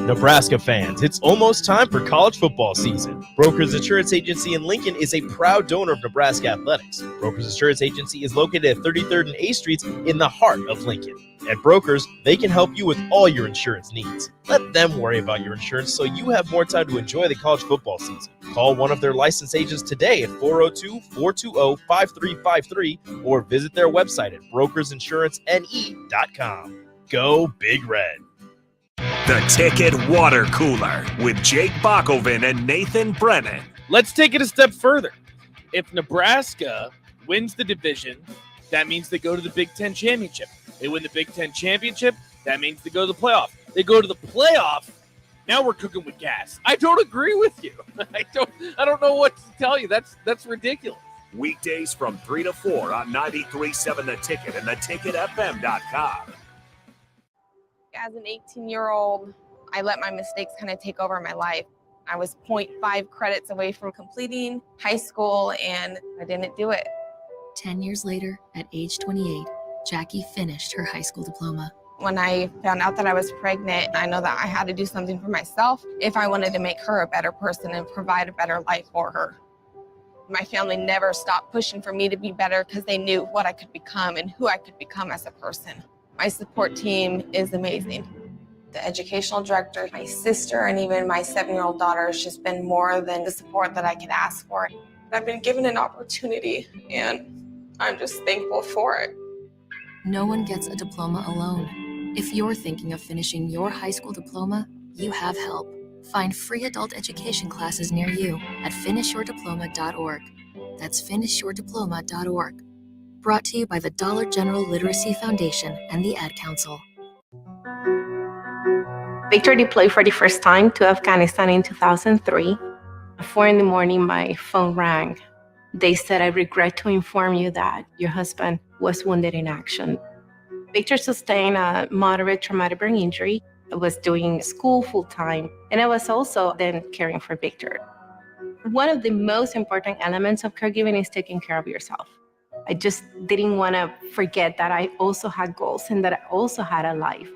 Nebraska fans, it's almost time for college football season. Brokers Insurance Agency in Lincoln is a proud donor of Nebraska athletics. Brokers Insurance Agency is located at 33rd and A Streets in the heart of Lincoln. At Brokers, they can help you with all your insurance needs. Let them worry about your insurance so you have more time to enjoy the college football season. Call one of their licensed agents today at 402-420-5353 or visit their website at brokersinsurancene.com. Go Big Red. The Ticket Water Cooler with Jake Bakoven and Nathan Brennan. Let's take it a step further. If Nebraska wins the division, that means they go to the Big Ten Championship. They win the Big Ten Championship, that means they go to the playoff. They go to the playoff, now we're cooking with gas. I don't agree with you. I don't know what to tell you. That's ridiculous. Weekdays from 3 to 4 on 93.7 The Ticket and theticketfm.com. As an 18-year-old, I let my mistakes kind of take over my life. I was 0.5 credits away from completing high school, and I didn't do it. 10 years later, at age 28, Jackie finished her high school diploma. When I found out that I was pregnant, I know that I had to do something for myself if I wanted to make her a better person and provide a better life for her. My family never stopped pushing for me to be better because they knew what I could become and who I could become as a person. My support team is amazing. The educational director, my sister, and even my 7-year-old daughter has just been more than the support that I could ask for. I've been given an opportunity, and I'm just thankful for it. No one gets a diploma alone. If you're thinking of finishing your high school diploma, you have help. Find free adult education classes near you at finishyourdiploma.org. That's finishyourdiploma.org. Brought to you by the Dollar General Literacy Foundation and the Ad Council. Victor deployed for the first time to Afghanistan in 2003. At 4 a.m, my phone rang. They said, "I regret to inform you that your husband was wounded in action." Victor sustained a moderate traumatic brain injury. I was doing school full-time, and I was also then caring for Victor. One of the most important elements of caregiving is taking care of yourself. I just didn't want to forget that I also had goals and that I also had a life.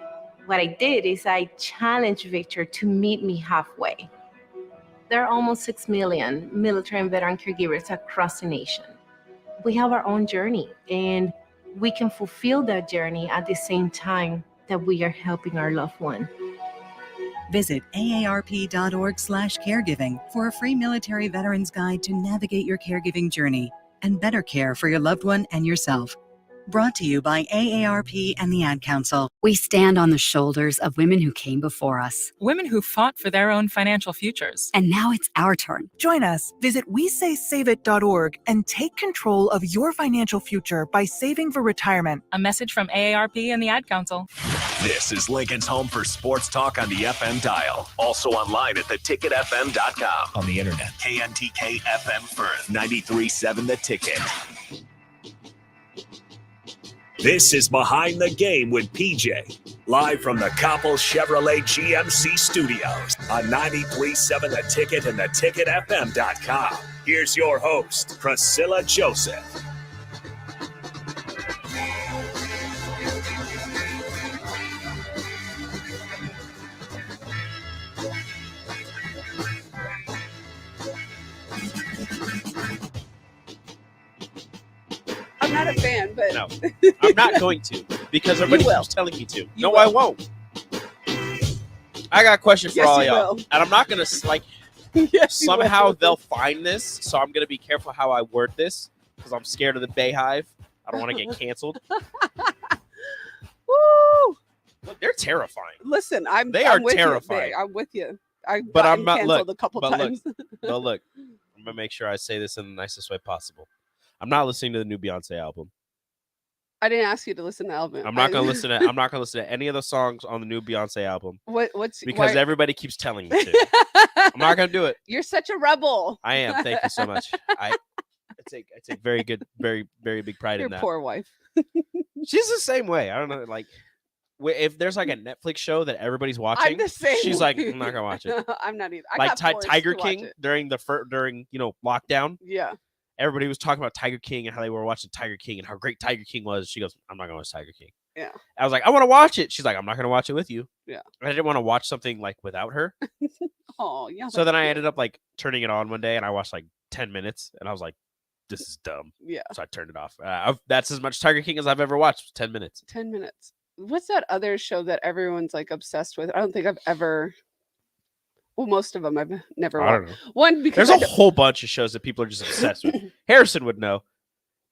What I did is I challenged Victor to meet me halfway. There are almost 6 million military and veteran caregivers across the nation. We have our own journey, and we can fulfill that journey at the same time that we are helping our loved one. Visit aarp.org/caregiving for a free military veterans guide to navigate your caregiving journey and better care for your loved one and yourself. Brought to you by AARP and the Ad Council. We stand on the shoulders of women who came before us. Women who fought for their own financial futures. And now it's our turn. Join us. Visit WeSaySaveIt.org and take control of your financial future by saving for retirement. A message from AARP and the Ad Council. This is Lincoln's home for sports talk on the FM dial. Also online at theticketfm.com. On the internet. KNTK FM Firth, 93.7 The Ticket. This is Behind the Game with PJ, live from the Coppell Chevrolet GMC studios on 93.7 The Ticket and theticketfm.com. Here's your host, Priscilla Joseph. I'm not a fan, but No, I'm not going to because everybody keeps telling me to. No, I won't. I got a question for all y'all, and I'm not gonna somehow they'll find this, so I'm gonna be careful how I word this because I'm scared of the Bayhive. I don't want to get canceled. Woo! Look, they're terrifying. Listen, I'm with You. terrifying. I'm with you. But I'm not canceled a couple times. Look, I'm gonna make sure I say this in the nicest way possible. I'm not listening to the new Beyonce album. I didn't ask you to listen to the album. I'm not gonna listen to any of the songs on the new Beyonce album. Because everybody keeps telling me to. I'm not gonna do it. You're such a rebel. I am. Thank you so much. I take very good, very, very big pride in that. Your poor wife. She's the same way. I don't know, like if there's like a Netflix show that everybody's watching, I'm the same she's way. like, I'm not gonna watch it. I'm not either. Like Tiger King during lockdown. Yeah. Everybody was talking about Tiger King and how they were watching Tiger King and how great Tiger King was. She goes, I'm not going to watch Tiger King. Yeah. I was like, I want to watch it. She's like, I'm not going to watch it with you. Yeah. I didn't want to watch something like without her. Oh, yeah. So then I ended up like turning it on one day and I watched like 10 minutes and I was like, this is dumb. Yeah. So I turned it off. That's as much Tiger King as I've ever watched. 10 minutes. 10 minutes. What's that other show that everyone's like obsessed with? I don't think I've ever. Well, most of them I've never watched. I don't know. One because there's a whole bunch of shows that people are just obsessed with. Harrison would know.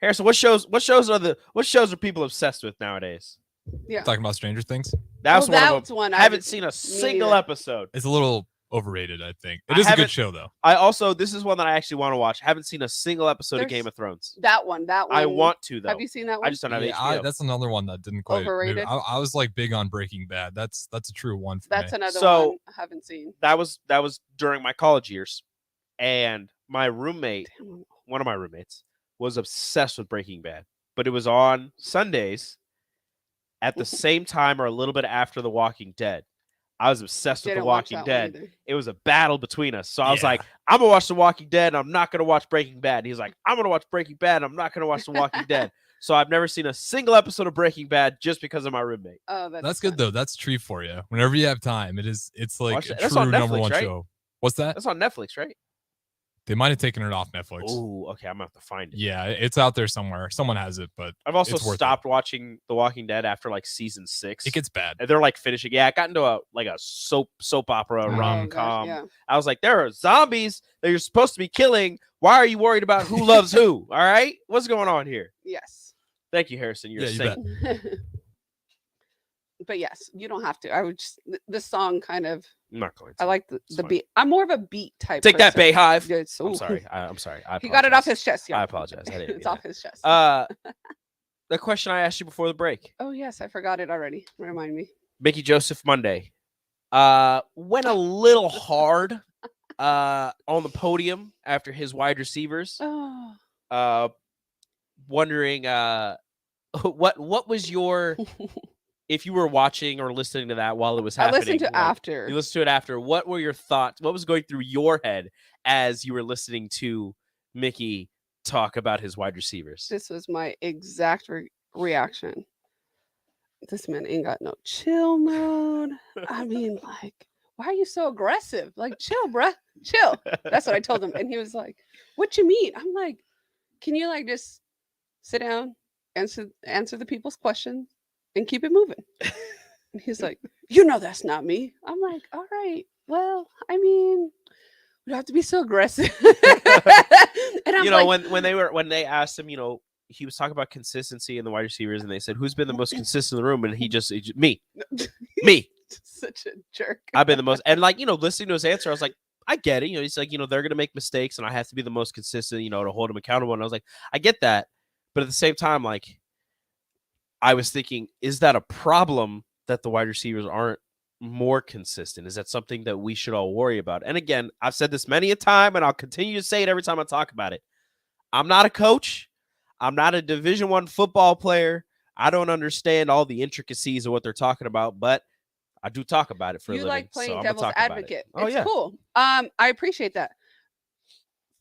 Harrison, what shows are people obsessed with nowadays? Yeah. Talking about Stranger Things. That's one of them. One I haven't seen a single episode. It's a little overrated, I think. It is a good show, though. This is one that I actually want to watch. I haven't seen a single episode of Game of Thrones. That one. I want to, though. Have you seen that one? I just don't have HBO. That's another one that didn't quite overrated. I was like big on Breaking Bad. That's a true one for That's me. another one I haven't seen. That was during my college years, and my roommate, one of my roommates, was obsessed with Breaking Bad. But it was on Sundays at the same time or a little bit after The Walking Dead. I was obsessed with The Walking Dead. It was a battle between us. So I was like, I'm going to watch The Walking Dead, and I'm not going to watch Breaking Bad. And he's like, I'm going to watch Breaking Bad, and I'm not going to watch The Walking Dead. So I've never seen a single episode of Breaking Bad just because of my roommate. Oh, That's good though. That's a treat for you. Whenever you have time, it's like Watch a that. That's true on number Netflix, one right? show. What's that? That's on Netflix, right? They might have taken it off Netflix. Oh, okay. I'm gonna have to find it. Yeah, it's out there somewhere. Someone has it, but I've also it's worth stopped watching The Walking Dead after like season 6. It gets bad. And they're like finishing. Yeah, it got into a soap opera rom com. yeah. I was like, there are zombies that you're supposed to be killing. Why are you worried about who loves who? All right, what's going on here? Yes. Thank you, Harrison. You're a saint. But yes, you don't have to. I would just the song kind of. I'm not going to. I like the beat. I'm more of a beat type. Take that, person. Bayhive. Yeah, it's- I'm ooh. sorry. I'm sorry. He got it off his chest. Yeah. I apologize. I didn't It's mean off that. his chest. The question I asked you before the break. Oh yes, I forgot it already. Remind me. Mickey Joseph Monday went a little hard on the podium after his wide receivers. Oh. Wondering what was your if you were watching or listening to that while it was happening. I listened to after. You listened to it after. What were your thoughts? What was going through your head as you were listening to Mickey talk about his wide receivers? This was my exact reaction. This man ain't got no chill mode. I mean, like, why are you so aggressive? Like, chill, bruh. Chill. That's what I told him. And he was like, what you mean? I'm like, can you like just sit down, answer the people's questions, and keep it moving? And he's like, you know that's not me. I'm like, all right. Well, I mean, we don't have to be so aggressive. And I'm you know, like, when they asked him, you know, he was talking about consistency in the wide receivers, and they said, "Who's been the most consistent in the room?" And he just me. such a jerk. I've been the most, and like, you know, listening to his answer, I was like, I get it. You know, he's like, you know, they're gonna make mistakes, and I have to be the most consistent, you know, to hold them accountable. And I was like, I get that, but at the same time, like, I was thinking, is that a problem that the wide receivers aren't more consistent? Is that something that we should all worry about? And again, I've said this many a time, and I'll continue to say it every time I talk about it. I'm not a coach. I'm not a Division I football player. I don't understand all the intricacies of what they're talking about, but I do talk about it for a living. You like playing so devil's advocate. Oh, It's yeah. cool. I appreciate that.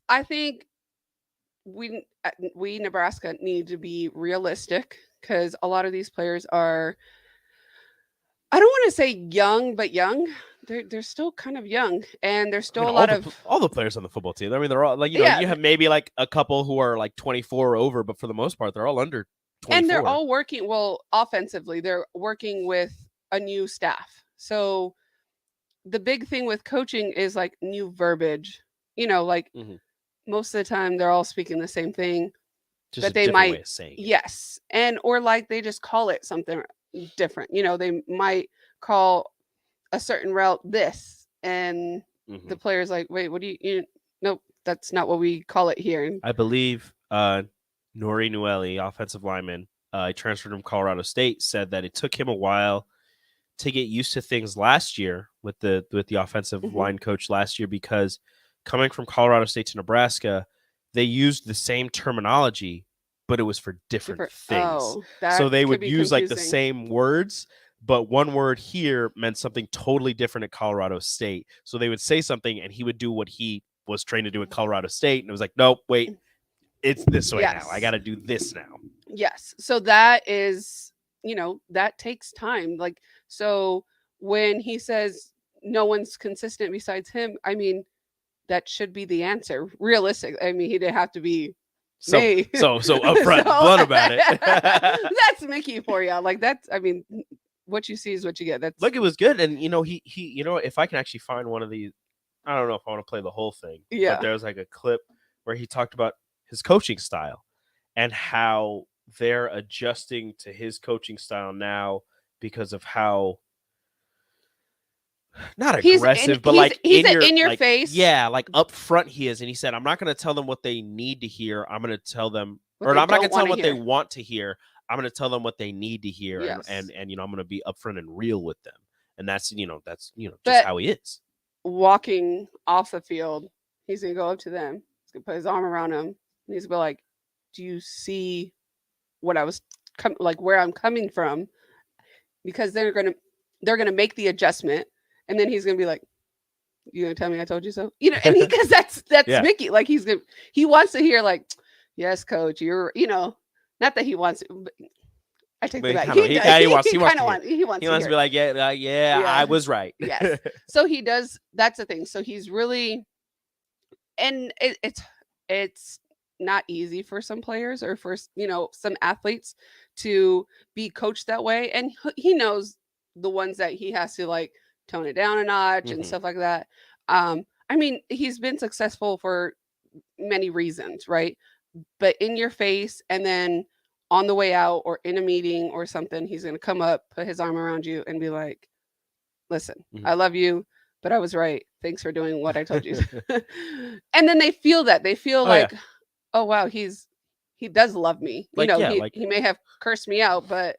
I think we Nebraska need to be realistic, because a lot of these players are, I don't want to say young, but young. They're still kind of young, and there's still a lot of all the players on the football team. I mean, they're all like, you know, Yeah. you have maybe like a couple who are like 24 or over, but for the most part, they're all under 24. and they're all working well offensively. They're working with a new staff. So the big thing with coaching is like new verbiage. You know, like most of the time they're all speaking the same thing, Just but a they different might way of saying it. yes, and or like they just call it something different. You know, they might call a certain route this, and the player's like, wait, what do you nope, that's not what we call it here. And I believe Nori Nueli, offensive lineman, transferred from Colorado State, said that it took him a while to get used to things last year with the offensive line coach last year, because coming from Colorado State to Nebraska, they used the same terminology, but it was for different things. Oh, that So they could would be use like the confusing. same words, but one word here meant something totally different at Colorado State. So they would say something and he would do what he was trained to do at Colorado State. And it was like, nope, wait, it's this way now. I got to do this now. Yes. So that is, you know, that takes time. Like, so when he says no one's consistent besides him, I mean, that should be the answer. Realistic. I mean, he didn't have to be So me. upfront, blunt about it. That's Mickey for you. Like that's, I mean, what you see is what you get. That's Look, it was good. And, you know, he, you know, if I can actually find one of these, I don't know if I want to play the whole thing. Yeah. But there's like a clip where he talked about his coaching style and how they're adjusting to his coaching style now because of how not aggressive, but like he's in your like, face. Yeah, like up front he is. And he said, I'm not going to tell them what they need to hear. I'm going to tell them, What or they I'm not going don't to tell them wanna what they hear. want to hear. I'm going to tell them what they need to hear. Yes. And you know, I'm going to be upfront and real with them. And that's, you know, just But- how he is. Walking off the field, he's gonna go up to them. He's gonna put his arm around them. And he's gonna be like, "Do you see what I was like where I'm coming from?" Because they're gonna make the adjustment, and then he's gonna be like, "You gonna tell me I told you so?" You know, and because that's Yeah. Mickey. Like he wants to hear like, "Yes, coach, you're," you know, Not that he wants to, but I take But that back. he kinda wants He to kinda hear wants it. he wants He to wants to hear be it. like, yeah, I was right. Yes. So he does. That's the thing. So he's really, and it's not easy for some players or for some athletes to be coached that way, and he knows the ones that he has to like tone it down a notch and Mhm. stuff like that. I mean, he's been successful for many reasons, right? But in your face, and then on the way out or in a meeting or something, he's going to come up, put his arm around you, and be like, listen, Mhm. I love you, but I was right. Thanks for doing what I told you. And then they feel that. They feel Oh, yeah. like, oh wow, he does love me. Like, yeah, like He may have cursed me out, but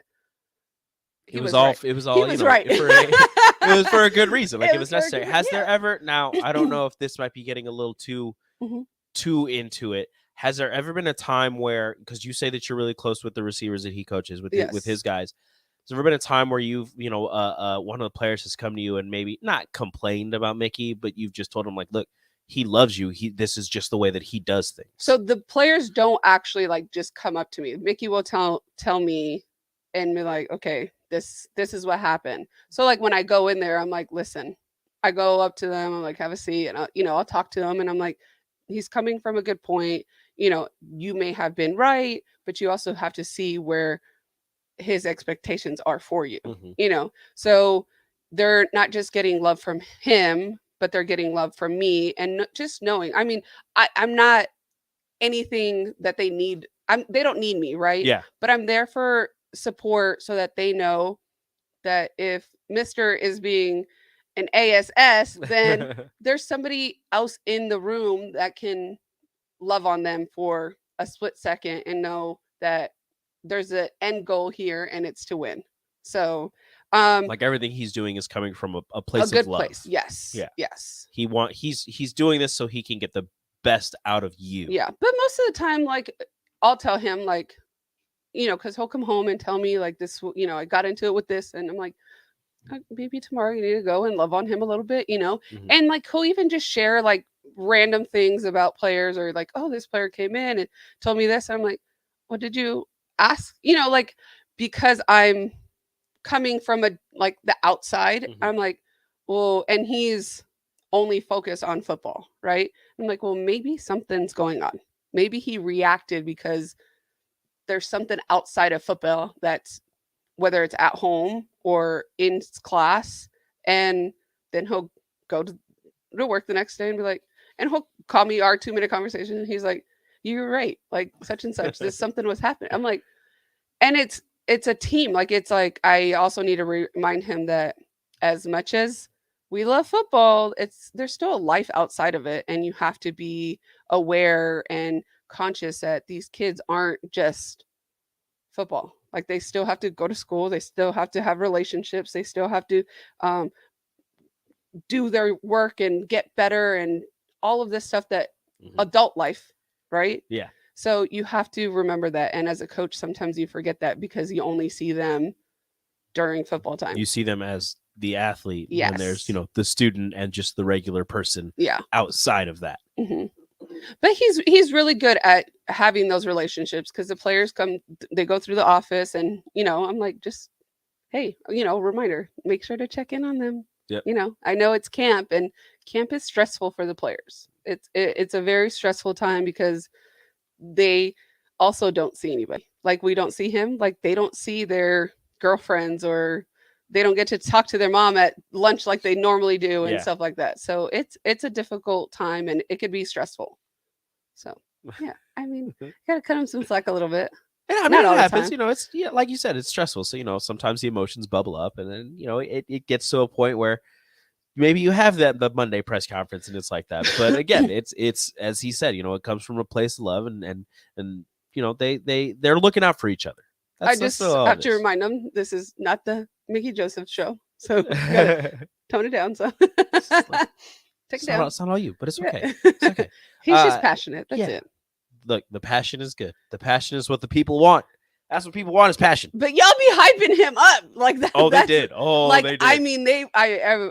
he it was was all right. it was He all, was right. it was for a good reason. Like, it was for a necessary. good- Has there yeah. ever, now, I don't know if this might be getting a little Mhm. too into it. Has there ever been a time where, because you say that you're really close with the receivers that he coaches with Yes. with his guys, has there ever been a time where you've, one of the players has come to you and maybe not complained about Mickey, but you've just told him, like, look, he loves you. This is just the way that he does things. So the players don't actually like just come up to me. Mickey will tell me and be like, okay, this is what happened. So like when I go in there, I'm like, listen, I go up to them, I'm like, have a seat, and I'll talk to them, and I'm like, he's coming from a good point. You may have been right, but you also have to see where his expectations are for you. Mhm. So they're not just getting love from him, but they're getting love from me, and just knowing. I mean, I'm not anything that they need. They don't need me, right? Yeah. But I'm there for support so that they know that if Mr. is being an ASS, then there's somebody else in the room that can love on them for a split second and know that there's an end goal here and it's to win. So Like, everything he's doing is coming from a a place good of love. place. Yes. Yeah. Yes. He's doing this so he can get the best out of you. Yeah. But most of the time, like, I'll tell him, like, because he'll come home and tell me, like, this, I got into it with this. And I'm like, maybe tomorrow you need to go and love on him a little bit, Mhm. And like, he'll even just share like random things about players, or like, oh, this player came in and told me this. And I'm like, what did you ask? Like, because I'm coming from like the outside, Mhm. I'm like, well, and he's only focused on football, right? I'm like, well, maybe something's going on. Maybe he reacted because there's something outside of football that's, whether it's at home or in class, and then he'll go to work the next day and be like, and he'll call me our 2-minute conversation, and he's like, you're right, like such and such, this something was happening. I'm like, and it's a team. Like, it's like, I also need to remind him that as much as we love football, there's still a life outside of it, and you have to be aware and conscious that these kids aren't just football. Like, they still have to go to school, they still have to have relationships, they still have to do their work and get better, and all of this stuff that adult life, right? Yeah. So you have to remember that. And as a coach, sometimes you forget that because you only see them during football time. You see them as the athlete when there's, Yes. the student and just the regular person Yeah. outside of that. Mhm. But he's really good at having those relationships, because the players come, they go through the office, and I'm like, just, hey, reminder, make sure to check in on them. Yep. I know it's camp, and camp is stressful for the players. It's a very stressful time because they also don't see anybody. Like, we don't see him, like they don't see their girlfriends, or they don't get to talk to their mom at lunch like they normally do, and Yeah. stuff like that. So it's a difficult time, and it could be stressful. So yeah, I mean, gotta cut him some slack a little bit. Yeah, I mean, Not it all the happens. time. It's, like you said, it's stressful. So, sometimes the emotions bubble up, and then, it gets to a point where maybe you have the Monday press conference and it's like that. But again, it's as he said, it comes from a place of love, and they're looking out for each other. I just have to remind them, this is not the Mickey Joseph show, so gotta tone it down. So take it down. It's not all you, but it's Yeah. okay. It's okay. He's just passionate. That's yeah. it. Look, the passion is good. The passion is what the people want. That's what people want is passion. But y'all be hyping him up like that. Oh, they did. Oh, like, they did. I mean,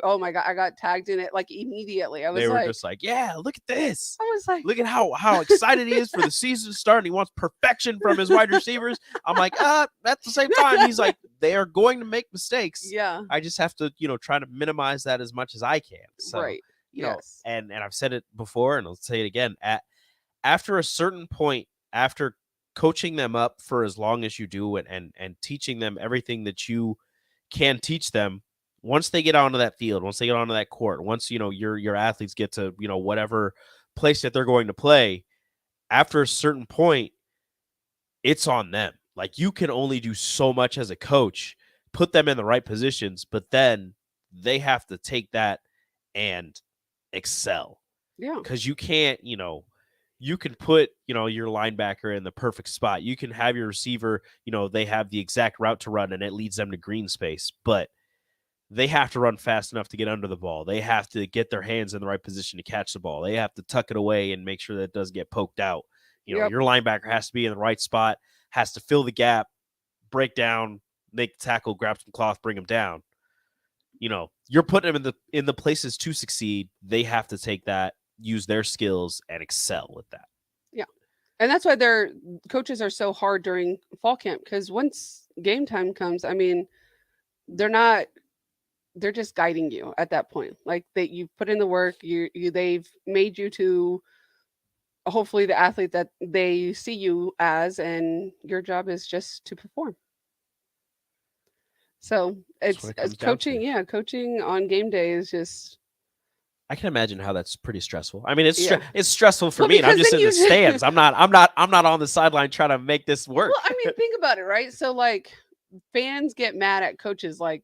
oh my God, I got tagged in it like immediately. I was They were like, just like, yeah, look at this. I was like, look at how excited he is for the season to start, and he wants perfection from his wide receivers. I'm like, at the same time, he's like, they are going to make mistakes. Yeah. I just have to, try to minimize that as much as I can. So, right. Yes. And I've said it before, and I'll say it again. After a certain point, after coaching them up for as long as you do and teaching them everything that you can teach them, once they get onto that field, once they get onto that court, once your athletes get to whatever place that they're going to play, after a certain point, it's on them. Like, you can only do so much as a coach, put them in the right positions, but then they have to take that and excel. Yeah. Because you can't, you can put, your linebacker in the perfect spot. You can have your receiver, they have the exact route to run and it leads them to green space, but they have to run fast enough to get under the ball. They have to get their hands in the right position to catch the ball. They have to tuck it away and make sure that it doesn't get poked out. Your linebacker has to be in the right spot, has to fill the gap, break down, make the tackle, grab some cloth, bring them down. You're putting them in the places to succeed. They have to take that, use their skills, and excel with that. Yeah. And that's why their coaches are so hard during fall camp, because once game time comes, I mean, they're just guiding you at that point. Like, that you've put in the work, they've made you to hopefully the athlete that they see you as, and your job is just to perform. So it's coaching. Yeah. Coaching on game day is just, I can imagine how that's pretty stressful. I mean, it's stressful for me, and I'm just in the you stands. I'm not on the sideline trying to make this work. Well, I mean, think about it, right? So, like, fans get mad at coaches, like,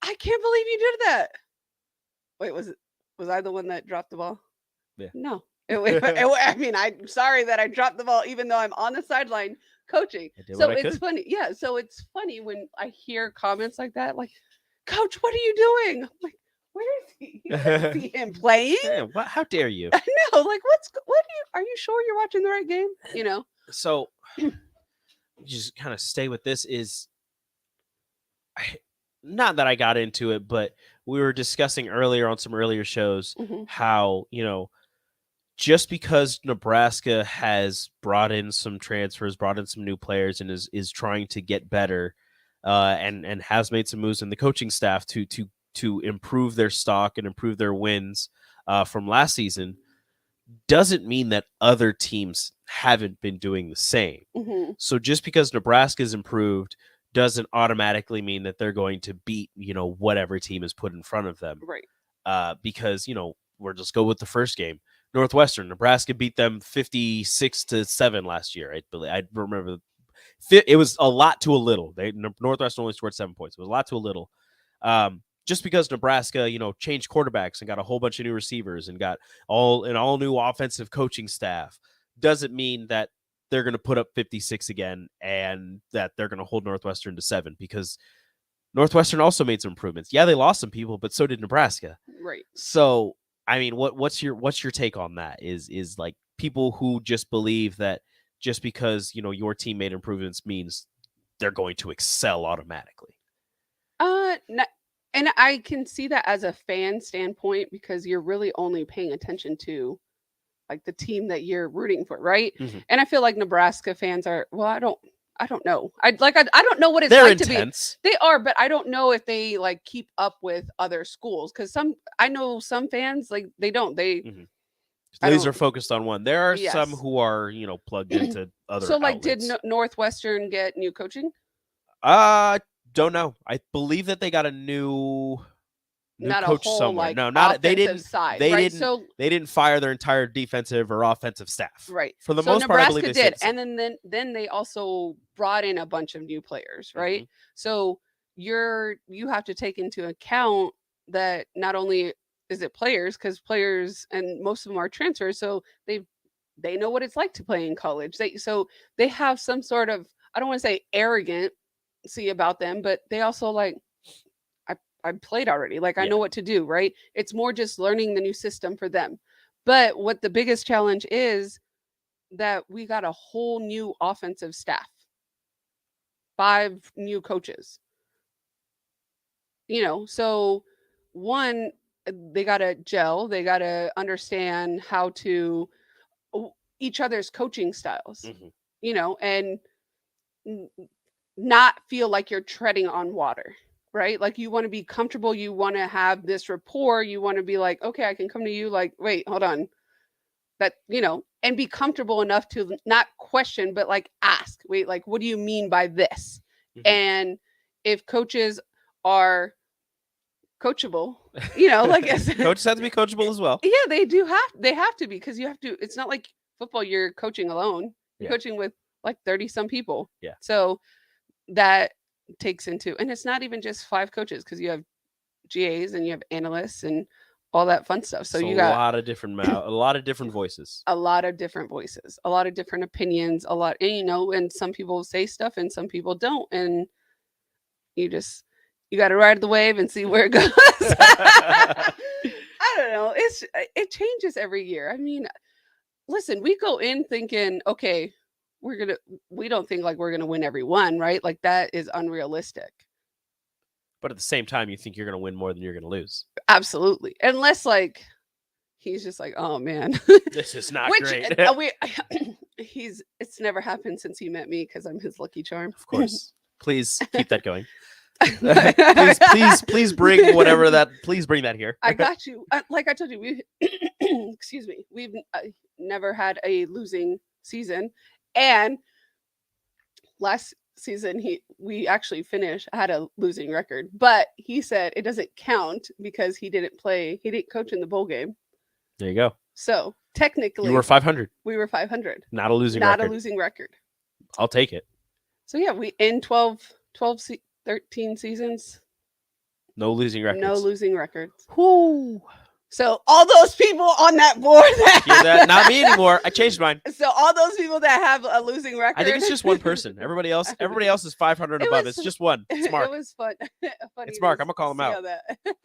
I can't believe you did that. Wait, was I the one that dropped the ball? Yeah. No. I mean, I'm sorry that I dropped the ball, even though I'm on the sideline coaching. So it's funny. Yeah. So it's funny when I hear comments like that, like, Coach, what are you doing? I'm like, where is he? You don't see him playing. Yeah, how dare you? I know. Like, are you sure you're watching the right game? So just kind of stay with this not that I got into it, but we were discussing earlier on some earlier shows how, just because Nebraska has brought in some transfers, brought in some new players, and is trying to get better, and has made some moves in the coaching staff to improve their stock and improve their wins from last season, doesn't mean that other teams haven't been doing the same. So just because Nebraska's improved doesn't automatically mean that they're going to beat, whatever team is put in front of them. Right. Because, we'll just go with the first game. Northwestern, Nebraska beat them 56-7 last year. I believe. I remember it was a lot to a little. Northwestern only scored 7 points. It was a lot to a little. Just because Nebraska, changed quarterbacks and got a whole bunch of new receivers and got all new offensive coaching staff doesn't mean that they're going to put up 56 again and that they're going to hold Northwestern to 7, because Northwestern also made some improvements. Yeah, they lost some people, but so did Nebraska. Right. So, I mean, what's your take on that? Is like people who just believe that just because, your team made improvements means they're going to excel automatically. And I can see that as a fan standpoint, because you're really only paying attention to, like, the team that you're rooting for, right? And I feel like Nebraska fans are, well, I don't know. I don't know what it's like intense. To be. They are, but I don't know if they like keep up with other schools, because I know some fans, like, they don't. They laser focused on one. There are some who are, plugged into other. So, like, outlets. did Northwestern get new coaching? Don't know. I believe that they got a new not coach a whole, somewhere. like, No, not they didn't. Side, they right? didn't. So they didn't fire their entire defensive or offensive staff. Right. For the so most Nebraska part, I believe they did, and then they also brought in a bunch of new players, right? So you have to take into account that not only is it players, because players, and most of them are transfers, so they know what it's like to play in college. They have some sort of, I don't want to say arrogancy about them, but they also, like, I played already. Like, I know what to do, right? It's more just learning the new system for them. But what the biggest challenge is that we got a whole new offensive staff. 5 new coaches. So one, they got to gel, they got to understand how to each other's coaching styles, and not feel like you're treading on water, right? Like you want to be comfortable, you want to have this rapport, you want to be like, okay, I can come to you like, wait, hold on. That, and be comfortable enough to not question, but like ask, wait, like, what do you mean by this? And if coaches are coachable, like coaches have to be coachable as well. Yeah, they have to be, because you have to, it's not like football, you're coaching alone. You're coaching with like 30 some people. Yeah. So that takes into, and it's not even just 5 coaches, because you have GAs and you have analysts and all that fun stuff. So you got a lot of different a lot of different voices. A lot of different voices, a lot of different opinions, a lot, and and some people say stuff and some people don't, and you got to ride the wave and see where it goes. I don't know. It changes every year. I mean, listen, we go in thinking, okay, we don't think like we're gonna win every one, right? Like that is unrealistic. But at the same time, you think you're going to win more than you're going to lose. Absolutely. Unless like he's just like, oh man, this is not great. It's never happened since he met me, because I'm his lucky charm. Of course. Please keep that going. please bring whatever that. Please bring that here. I got you. Like I told you, excuse me. We've never had a losing season, and last season we actually had a losing record, but he said it doesn't count because he didn't coach in the bowl game. There you go. So technically you were 500. We were 500. Not a losing record. I'll take it. So yeah, we in 13 seasons. No losing records. Whoo. So all those people on that board not me anymore. I changed mine. So all those people that have a losing record. I think it's just one person. Everybody else is 500 above. It's just one. It's Mark. It was fun. It's Mark. I'm gonna call him out. It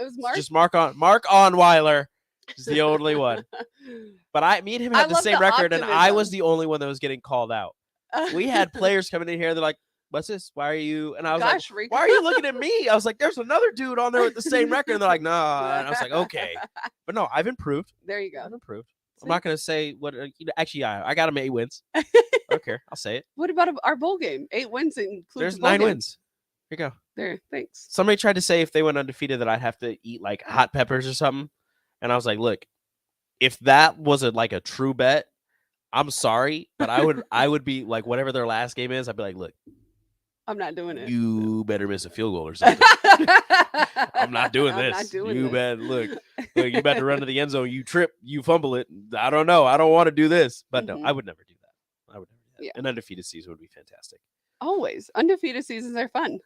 was Mark. Just Mark Onweiler is the only one. But me and him had the same record, optimism. And I was the only one that was getting called out. We had players coming in here. They're like, what's this? Why are you? And I was like, Rico. Why are you looking at me? I was like, there's another dude on there with the same record. And they're like, nah. And I was like, okay. But no, I've improved. There you go. I've improved. I'm not going to say what, actually, I got him 8 wins. I don't care. I'll say it. What about our bowl game? 8 wins includes There's 9 wins. Here you go. There. Thanks. Somebody tried to say if they went undefeated that I'd have to eat like hot peppers or something. And I was like, look, if that was a true bet, I'm sorry, but I would be like, whatever their last game is, I'd be like, look, I'm not doing it. You better miss a field goal or something. I'm not doing this. You better look, you better run to the end zone. You trip, you fumble it. I don't know. I don't want to do this. But no, I would never do that. Yeah. An undefeated season would be fantastic. Always. Undefeated seasons are fun.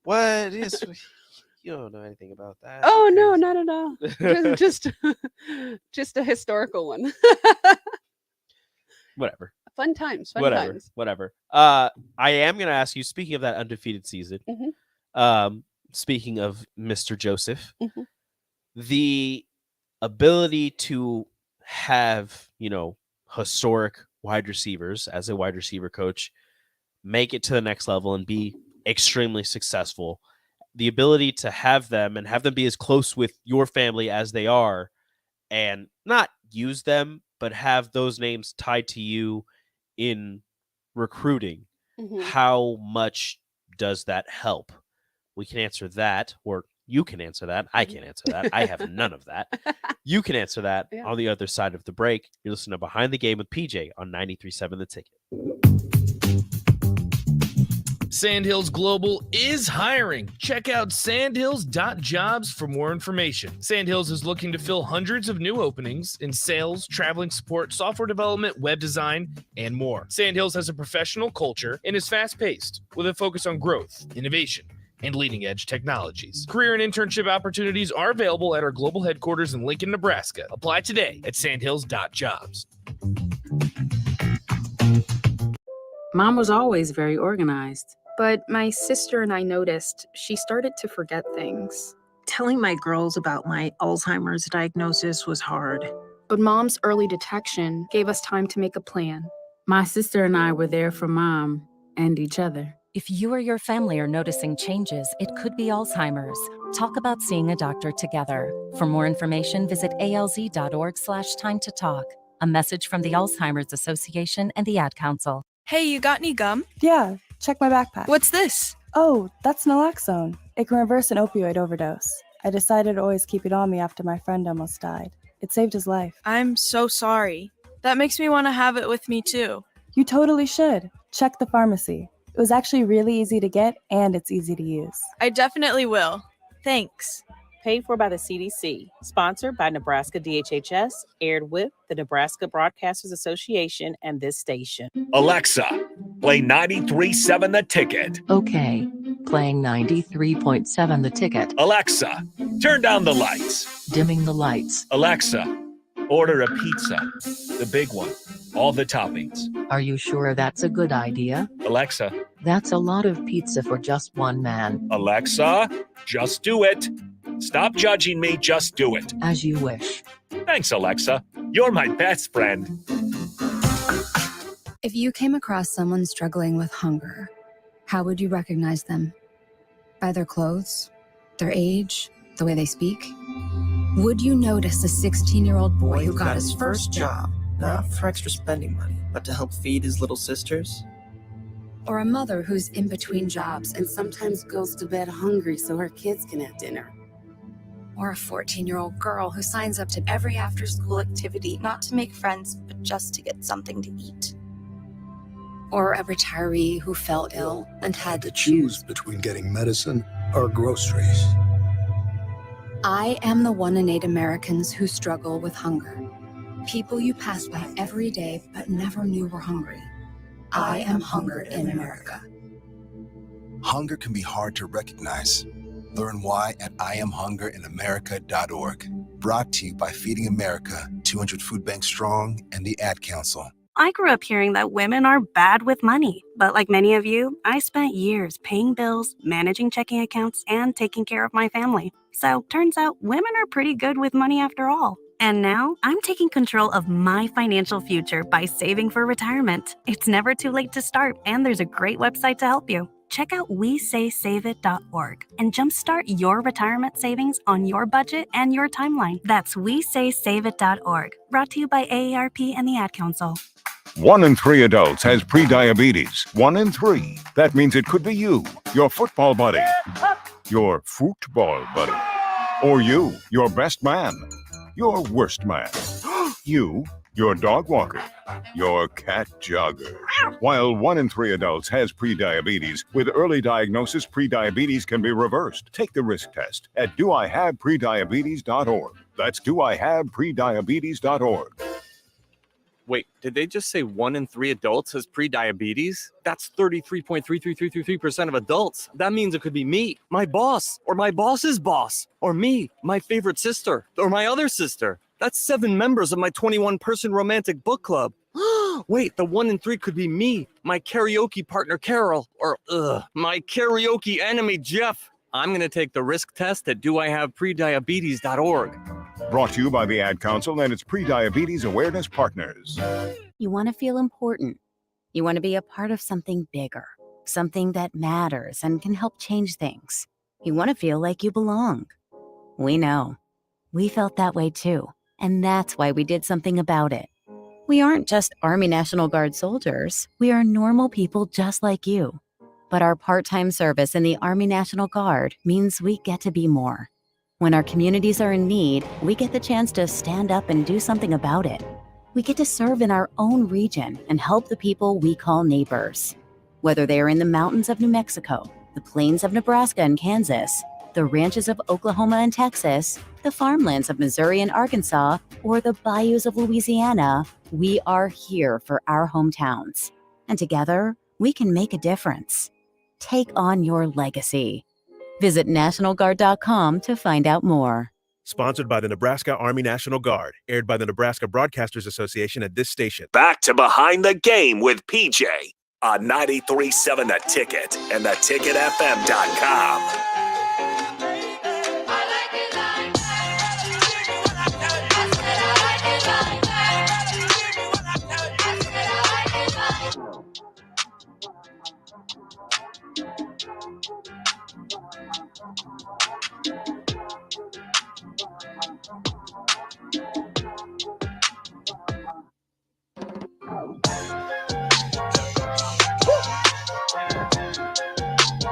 What is you don't know anything about that. Oh no, not at all. just a historical one. Whatever. Fun times. Whatever. I am going to ask you, speaking of that undefeated season, speaking of Mr. Joseph, the ability to have, historic wide receivers as a wide receiver coach, make it to the next level and be extremely successful, the ability to have them and have them be as close with your family as they are and not use them, but have those names tied to you in recruiting, how much does that help? We can answer that, or you can answer that. I can't answer that. I have none of that. You can answer that on the other side of the break. You're listening to Behind the Game with PJ on 93.7 The Ticket. Sandhills Global is hiring. Check out sandhills.jobs for more information. Sandhills is looking to fill hundreds of new openings in sales, traveling support, software development, web design, and more. Sandhills has a professional culture and is fast-paced with a focus on growth, innovation, and leading-edge technologies. Career and internship opportunities are available at our global headquarters in Lincoln, Nebraska. Apply today at sandhills.jobs. Mom was always very organized. But my sister and I noticed she started to forget things. Telling my girls about my Alzheimer's diagnosis was hard. But Mom's early detection gave us time to make a plan. My sister and I were there for Mom and each other. If you or your family are noticing changes, it could be Alzheimer's. Talk about seeing a doctor together. For more information, visit alz.org/time to talk. A message from the Alzheimer's Association and the Ad Council. Hey, you got any gum? Yeah, check my backpack. What's this? Oh, that's naloxone. It can reverse an opioid overdose. I decided to always keep it on me after my friend almost died. It saved his life. I'm so sorry. That makes me want to have it with me too. You totally should. Check the pharmacy. It was actually really easy to get, and it's easy to use. I definitely will. Thanks. Paid for by the CDC. Sponsored by Nebraska DHHS. Aired with the Nebraska Broadcasters Association and this station. Alexa, play 93.7 The Ticket. Okay, playing 93.7 The Ticket. Alexa, turn down the lights. Dimming the lights. Alexa, order a pizza. The big one. All the toppings. Are you sure that's a good idea? Alexa. That's a lot of pizza for just one man. Alexa, just do it. Stop judging me, just do it. As you wish. Thanks, Alexa. You're my best friend. If you came across someone struggling with hunger, how would you recognize them? By their clothes? Their age? The way they speak? Would you notice a 16-year-old boy who got his first job? Not for extra spending money, but to help feed his little sisters? Or a mother who's in between jobs and sometimes goes to bed hungry so her kids can have dinner? Or a 14-year-old girl who signs up to every after-school activity, not to make friends, but just to get something to eat? Or a retiree who fell ill and had to choose between getting medicine or groceries. I am the 1 in 8 Americans who struggle with hunger. People you pass by every day but never knew were hungry. I am hunger in America. Hunger can be hard to recognize. Learn why at IamHungerInAmerica.org. Brought to you by Feeding America, 200 Food Banks Strong, and the Ad Council. I grew up hearing that women are bad with money, but like many of you, I spent years paying bills, managing checking accounts, and taking care of my family. So turns out women are pretty good with money after all. And now I'm taking control of my financial future by saving for retirement. It's never too late to start, and there's a great website to help you. Check out WeSaySaveIt.org and jumpstart your retirement savings on your budget and your timeline. That's WeSaySaveIt.org. Brought to you by AARP and the Ad Council. 1 in 3 adults has prediabetes. 1 in 3. That means it could be you, your football buddy, your football buddy, or you, your best man, your worst man, you, your dog walker, your cat jogger. While 1 in 3 adults has prediabetes, with early diagnosis, prediabetes can be reversed. Take the risk test at doihaveprediabetes.org. That's doihaveprediabetes.org. Wait, did they just say 1 in 3 adults has prediabetes? That's 33.33333% of adults. That means it could be me, my boss, or my boss's boss, or me, my favorite sister, or my other sister. That's 7 members of my 21-person romantic book club. Wait, the 1 in 3 could be me, my karaoke partner Carol, or my karaoke enemy Jeff. I'm going to take the risk test at doihaveprediabetes.org. Brought to you by the Ad Council and its Prediabetes Awareness Partners. You want to feel important. You want to be a part of something bigger, something that matters and can help change things. You want to feel like you belong. We know. We felt that way too, and that's why we did something about it. We aren't just Army National Guard soldiers. We are normal people just like you. But our part-time service in the Army National Guard means we get to be more. When our communities are in need, we get the chance to stand up and do something about it. We get to serve in our own region and help the people we call neighbors. Whether they are in the mountains of New Mexico, the plains of Nebraska and Kansas, the ranches of Oklahoma and Texas, the farmlands of Missouri and Arkansas, or the bayous of Louisiana, we are here for our hometowns. And together, we can make a difference. Take on your legacy. Visit NationalGuard.com to find out more. Sponsored by the Nebraska Army National Guard. Aired by the Nebraska Broadcasters Association at this station. Back to Behind the Game with PJ on 93.7 The Ticket and theticketfm.com.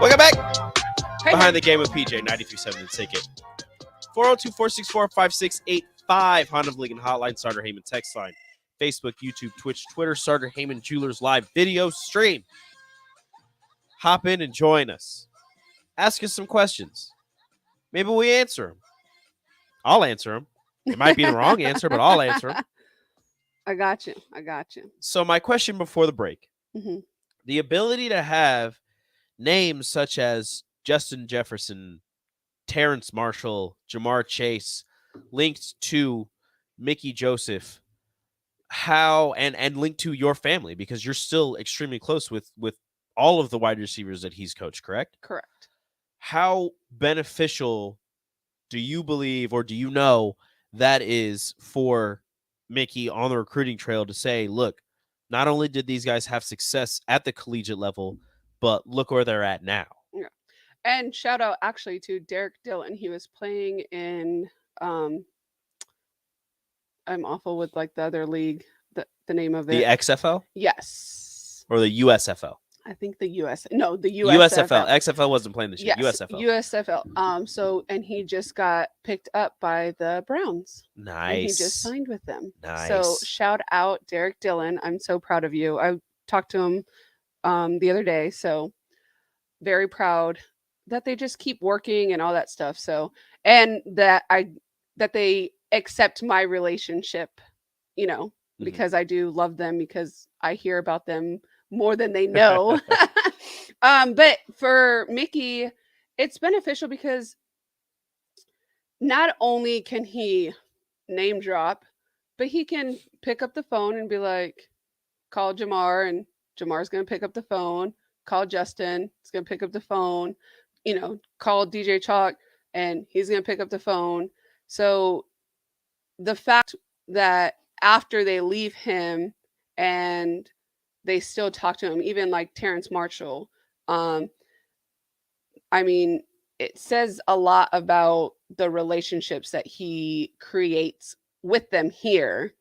Welcome back. Behind the Game with PJ, 93.7 The Ticket. 402-464-5685. Honda of Lincoln Hotline, Starter Heyman text line. Facebook, YouTube, Twitch, Twitter, Starter Heyman Jewelers live video stream. Hop in and join us. Ask us some questions. Maybe we answer them. I'll answer them. It might be the wrong answer, but I'll answer them. I got you. So my question before the break, the ability to have names such as Justin Jefferson, Terrence Marshall, Jamar Chase linked to Mickey Joseph, how and linked to your family, because you're still extremely close with all of the wide receivers that he's coached, correct? Correct. How beneficial do you believe, or do you know, that is for Mickey on the recruiting trail to say, look, not only did these guys have success at the collegiate level, but look where they're at now? Yeah. And shout out actually to Derek Dillon. He was playing in I'm awful with like the other league, the name of it. The XFL? Yes. Or the USFL? I think the USFL. XFL wasn't playing this year. Yes, USFL. USFL. So, and he just got picked up by the Browns. Nice. And he just signed with them. Nice. So shout out Derek Dillon. I'm so proud of you. I talked to him the other day. So very proud that they just keep working and all that stuff. So, and that they accept my relationship, because I do love them, because I hear about them more than they know. But for Mickey, it's beneficial because not only can he name drop, but he can pick up the phone and be like, call Jamar, and Jamar's going to pick up the phone. Call Justin, he's going to pick up the phone. Call DJ Chalk, and he's going to pick up the phone. So the fact that after they leave him and they still talk to him, even like Terrence Marshall, it says a lot about the relationships that he creates with them here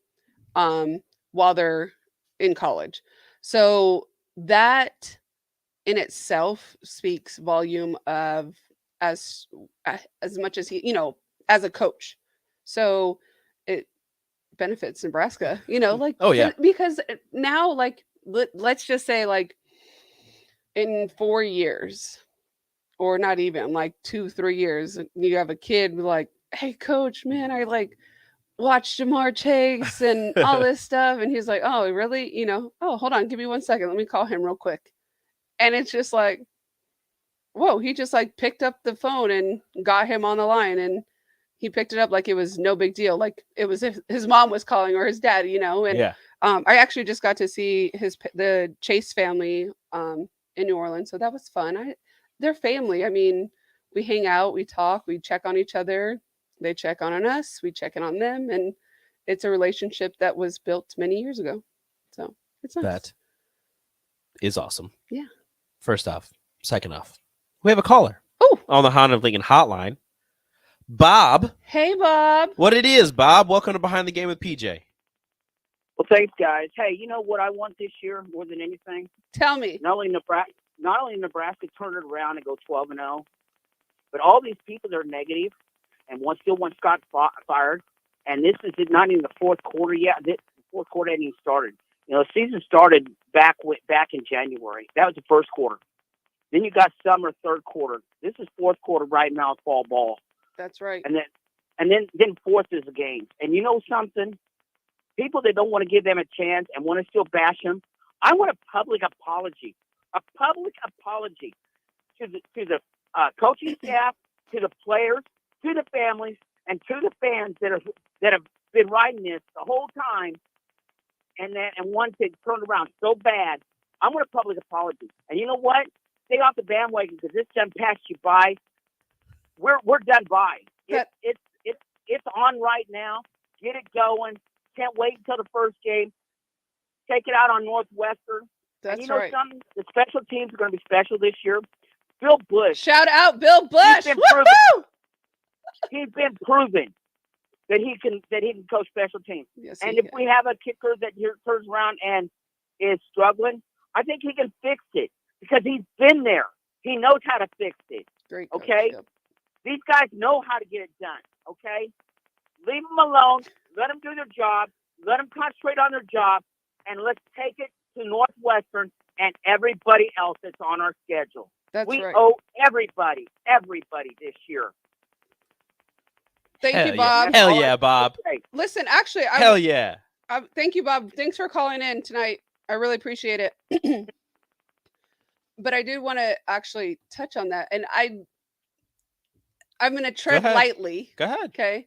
while they're in college. So that in itself speaks volume of as much as he, as a coach. So it benefits Nebraska, Oh, yeah. because now, like, let's just say, like, in 4 years, or not even, like 2-3 years, you have a kid like, hey coach, man, I like watched Jamar Chase and all this stuff, and he's like, oh really? Oh, hold on, give me 1 second, let me call him real quick. And it's just like, whoa, he just like picked up the phone and got him on the line, and he picked it up like it was no big deal, like it was if his mom was calling or his dad, and Yeah. I actually just got to see the Chase family in New Orleans, so that was fun. They're family. We hang out, we talk, we check on each other, they check on us, we check in on them, and it's a relationship that was built many years ago. So it's nice. That is awesome. Yeah. First off. Second off, we have a caller on the Honda of Lincoln hotline. Bob. Hey, Bob. What it is, Bob? Welcome to Behind the Game with PJ. Well, thanks, guys. Hey, you know what I want this year more than anything? Tell me. Not only Nebraska turn it around and go 12-0, but all these people that are negative and still want Scott fired. And this is not even the fourth quarter yet. The fourth quarter hadn't even started. The season started back in January. That was the first quarter. Then you got summer, third quarter. This is fourth quarter right now, fall ball. That's right. And then fourth is the game. And you know something? People that don't want to give them a chance and want to still bash them, I want a public apology. A public apology to the coaching staff, to the players, to the families, and to the fans that have been riding this the whole time, and want to turn around so bad. I want a public apology. And you know what? Stay off the bandwagon, because this done passed you by. We're done by. It's on right now. Get it going. Can't wait until the first game. Take it out on Northwestern. That's and you know right. something? The special teams are going to be special this year. Bill Bush. Shout out Bill Bush. He's been proven that he can coach special teams. Yes, and if we have a kicker that turns around and is struggling, I think he can fix it, because he's been there. He knows how to fix it. Great coach, Okay? yep. These guys know how to get it done. Okay? Leave them alone. Let them do their job. Let them concentrate on their job. And let's take it to Northwestern and everybody else that's on our schedule. That's we right. owe everybody this year. Thank Hell you, yeah. Bob. Hell yeah, Bob. Listen, actually, Hell yeah. Thank you, Bob. Thanks for calling in tonight. I really appreciate it. But I did want to actually touch on that, and I'm going to tread ahead. lightly. Go ahead. Okay.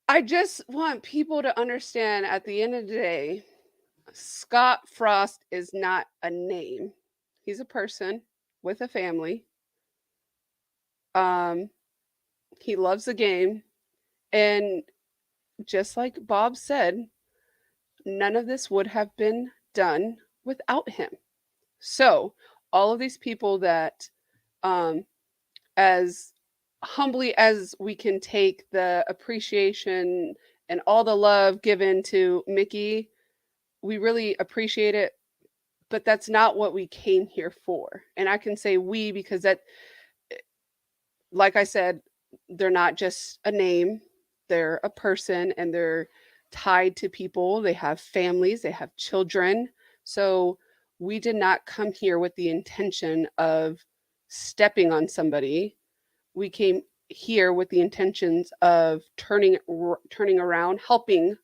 I just want people to understand at the end of the day, Scott Frost is not a name. He's a person with a family. He loves the game. And just like Bob said, none of this would have been done without him. So all of these people that, as humbly as we can take the appreciation and all the love given to Mickey, we really appreciate it, but that's not what we came here for. And I can say we because that, like I said, they're not just a name, they're a person and they're tied to people. They have families, they have children. So we did not come here with the intention of stepping on somebody. We came here with the intentions of turning around, helping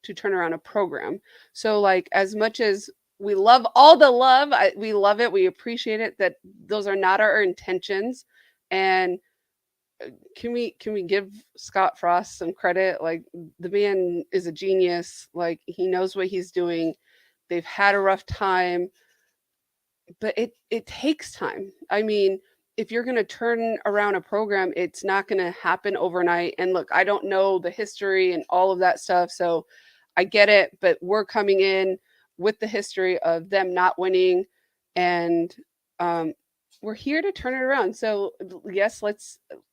to turn around a program. So like as much as we love all the love, we love it, we appreciate it, that those are not our intentions. And can we give Scott Frost some credit? Like the man is a genius. Like he knows what he's doing. They've had a rough time, but it takes time. I mean, if you're going to turn around a program, it's not going to happen overnight. And look, I don't know the history and all of that stuff, so I get it, but we're coming in with the history of them not winning, and we're here to turn it around. So yes,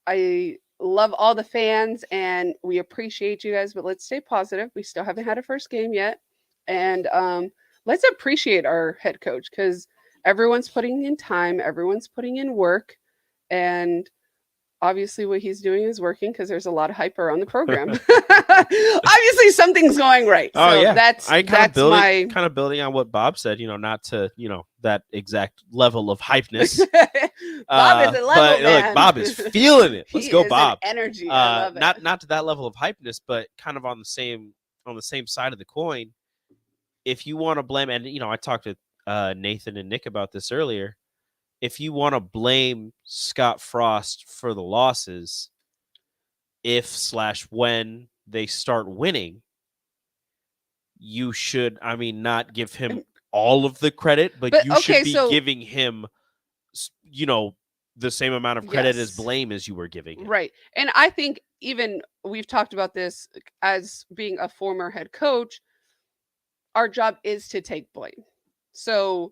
I love all the fans and we appreciate you guys, but let's stay positive. We still haven't had a first game yet. And let's appreciate our head coach because everyone's putting in time, everyone's putting in work, and obviously what he's doing is working because there's a lot of hype around the program. Obviously something's going right. Oh so yeah, that's kind of building on what Bob said. Not to that exact level of hypeness. Bob is a level but man. Look, Bob is feeling it. Let's He go, is an Bob. energy. I love it. Not to that level of hypeness, but kind of on the same side of the coin. If you want to blame, and I talked to Nathan and Nick about this earlier. If you want to blame Scott Frost for the losses, when they start winning, you should, not give him all of the credit, but you should be giving him, the same amount of credit as blame as you were giving him. Right. And I think even we've talked about this as being a former head coach, our job is to take blame. So,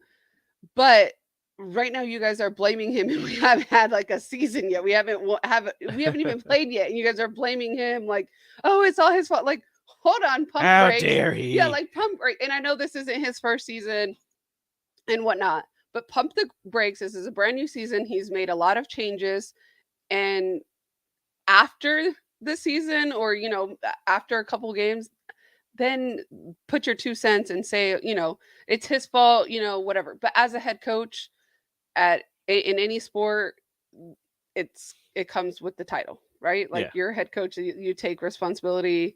but right now you guys are blaming him and we haven't had like a season yet. We haven't even played yet. And you guys are blaming him like, oh, it's all his fault. Like, hold on, pump How brakes. dare he? Yeah, like pump brake. And I know this isn't his first season and whatnot, but pump the brakes. This is a brand new season. He's made a lot of changes. And after the season or, after a couple games, then put your 2 cents and say, it's his fault, whatever. But as a head coach in any sport, it comes with the title, right? Like you're a head coach, you take responsibility,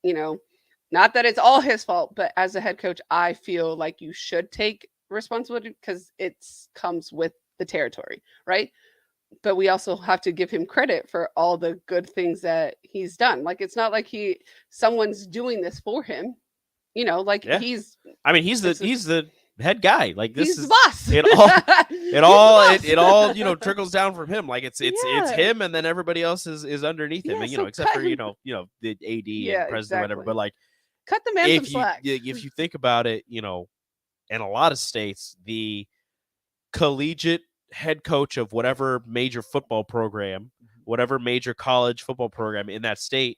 not that it's all his fault, but as a head coach, I feel like you should take responsibility because it comes with the territory, right? But we also have to give him credit for all the good things that he's done. Like it's not like someone's doing this for him, he's the head guy. Like this he's is the boss. It all trickles down from him. Like it's him and then everybody else is underneath him. And except for the AD and president or whatever. But like cut the man some slack. If you think about it, in a lot of states, the collegiate head coach of whatever major football program, whatever major college football program in that state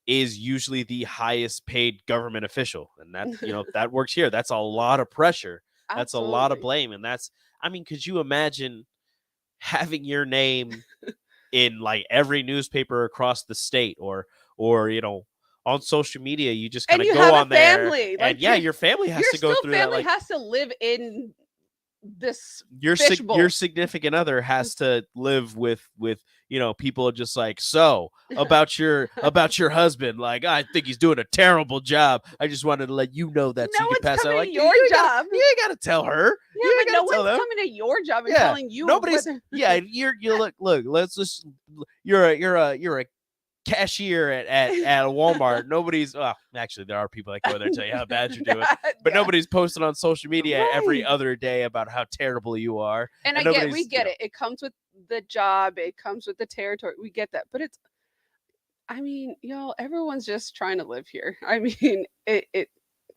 is usually the highest paid government official. And that, that works here. That's a lot of pressure That's a lot of Absolutely. blame. And could you imagine having your name in like every newspaper across the state or on social media? You just kind And of you go have on a there, family. and your family has to go through that. Family Like has to live in this your fishbowl. significant other has to live with people just like, so about your husband, like, I think he's doing a terrible job. I just wanted to let you know that so No you can one's pass out. coming Like, to your job. You ain't gotta tell her. Yeah, You ain't but no gotta tell one's them. coming to your job and Yeah, telling you nobody's. whether- Yeah, you look. Let's just. You're a cashier at a Walmart. Nobody's. Well, actually, there are people that go there and tell you how bad you're doing, but nobody's posting on social media every other day about how terrible you are. And we get it. It comes with the job. It comes with the territory. We get that, but everyone's just trying to live here. I mean,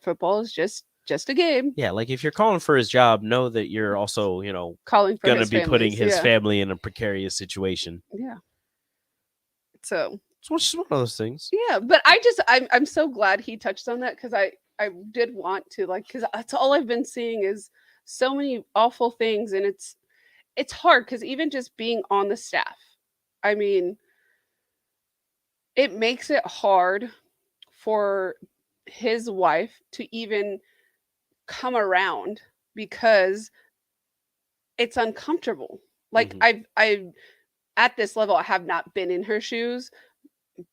football is just a game. Yeah, like if you're calling for his job, know that you're also, calling for going to his be putting families, his family in a precarious situation. Yeah. So it's just one of those things. Yeah, but I'm so glad he touched on that, because I did want to, because that's all I've been seeing is so many awful things, and it's hard because even just being on the staff, I mean, it makes it hard for his wife to even come around because it's uncomfortable. Like I've at this level, I have not been in her shoes,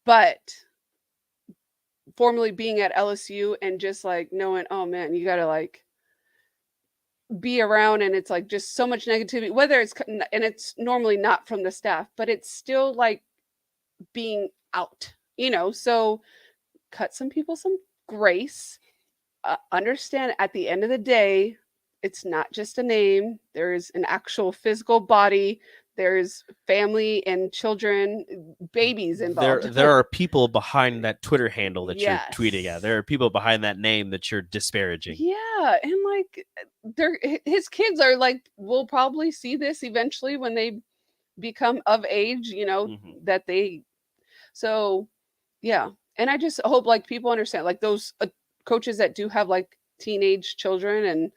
but formerly being at LSU and just like knowing, oh man, you gotta like be around, and it's like just so much negativity, whether and it's normally not from the staff, but it's still like being out, so cut some people some grace, understand at the end of the day, it's not just a name. There's an actual physical body. There's family and children, babies involved. There are people behind that Twitter handle that Yes. you're tweeting at. There are people behind that name that you're disparaging. Yeah, and like his kids are like, will probably see this eventually when they become of age, that they. So, yeah, and I just hope like people understand, like those coaches that do have like teenage children, and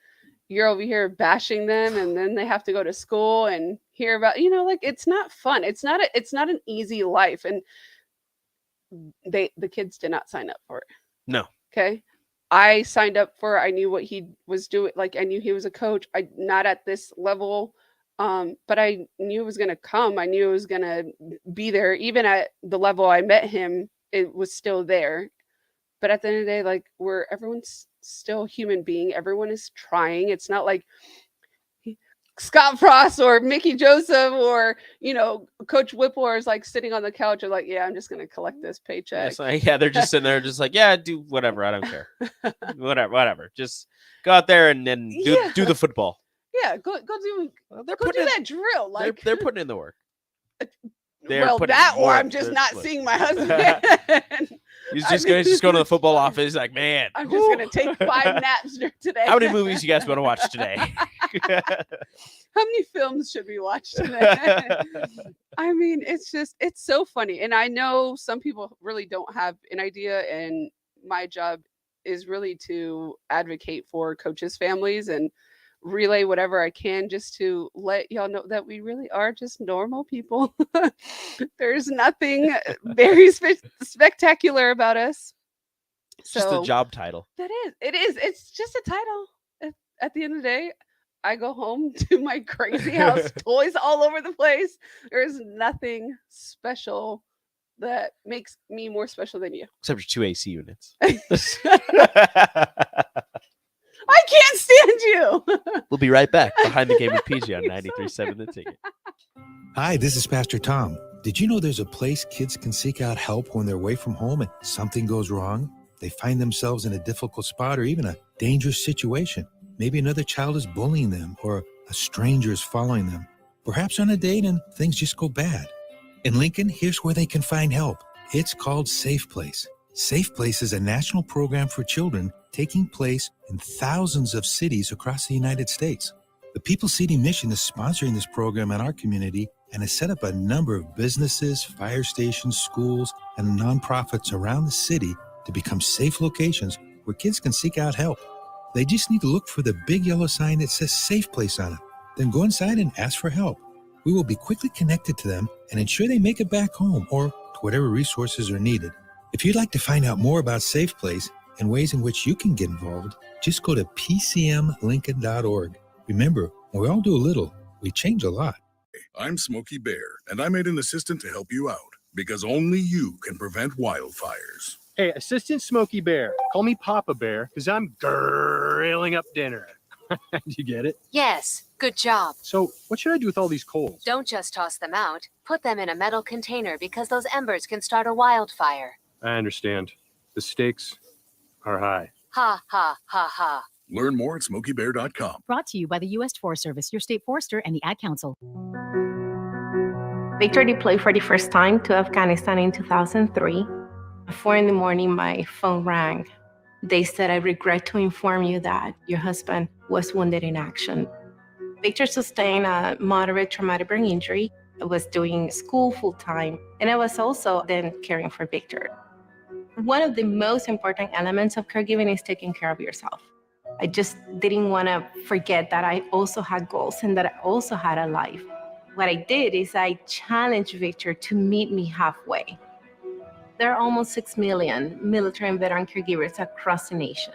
you're over here bashing them, and then they have to go to school and hear about, like it's not fun. It's not an easy life, and the kids did not sign up for it. No. Okay. I signed up for, I knew what he was doing. Like I knew he was a coach. Not at this level, but I knew it was going to come. I knew it was going to be there. Even at the level I met him, it was still there. But at the end of the day, like everyone's still a human being. Everyone is trying. It's not like Scott Frost or Mickey Joseph or, Coach Whipple is like sitting on the couch and like, yeah, I'm just going to collect this paycheck. Yeah, they're just sitting there just like, yeah, do whatever. I don't care. whatever. Just go out there and then do the football. Yeah, go do that drill. Like they're putting in the work. Or I'm just not seeing my husband. He's just going to the football office. He's like, man, I'm just going to take 5 naps today. How many movies you guys want to watch today? How many films should we watch today? I mean, it's so funny. And I know some people really don't have an idea. And my job is really to advocate for coaches' families and relay whatever I can just to let y'all know that we really are just normal people. There's nothing very spectacular about us. Just a job title. It is. It's just a title. At the end of the day, I go home to my crazy house, toys all over the place. There's nothing special that makes me more special than you. Except for 2 AC units. I can't stand you. We'll be right back behind the game with PJ on 93.7 The Ticket. Hi, this is Pastor Tom. Did you know there's a place kids can seek out help when they're away from home and something goes wrong? They find themselves in a difficult spot or even a dangerous situation. Maybe another child is bullying them or a stranger is following them. Perhaps on a date and things just go bad. In Lincoln, here's where they can find help. It's called Safe Place. Safe Place is a national program for children taking place in thousands of cities across the United States. The People City Mission is sponsoring this program in our community and has set up a number of businesses, fire stations, schools, and nonprofits around the city to become safe locations where kids can seek out help. They just need to look for the big yellow sign that says Safe Place on it. Then go inside and ask for help. We will be quickly connected to them and ensure they make it back home or to whatever resources are needed. If you'd like to find out more about Safe Place and ways in which you can get involved, just go to pcmlincoln.org. Remember, when we all do a little, we change a lot. I'm Smokey Bear, and I made an assistant to help you out because only you can prevent wildfires. Hey, Assistant Smokey Bear, call me Papa Bear because I'm grilling up dinner. You get it? Yes, good job. So, what should I do with all these coals? Don't just toss them out. Put them in a metal container because those embers can start a wildfire. I understand. The stakes are high. Ha, ha, ha, ha. Learn more at SmokeyBear.com. Brought to you by the U.S. Forest Service, your state forester, and the Ad Council. Victor deployed for the first time to Afghanistan in 2003. At 4 a.m, my phone rang. They said, I regret to inform you that your husband was wounded in action. Victor sustained a moderate traumatic brain injury. I was doing school full-time, and I was also then caring for Victor. One of the most important elements of caregiving is taking care of yourself. I just didn't want to forget that I also had goals and that I also had a life. What I did is I challenged Victor to meet me halfway. There are almost 6 million military and veteran caregivers across the nation.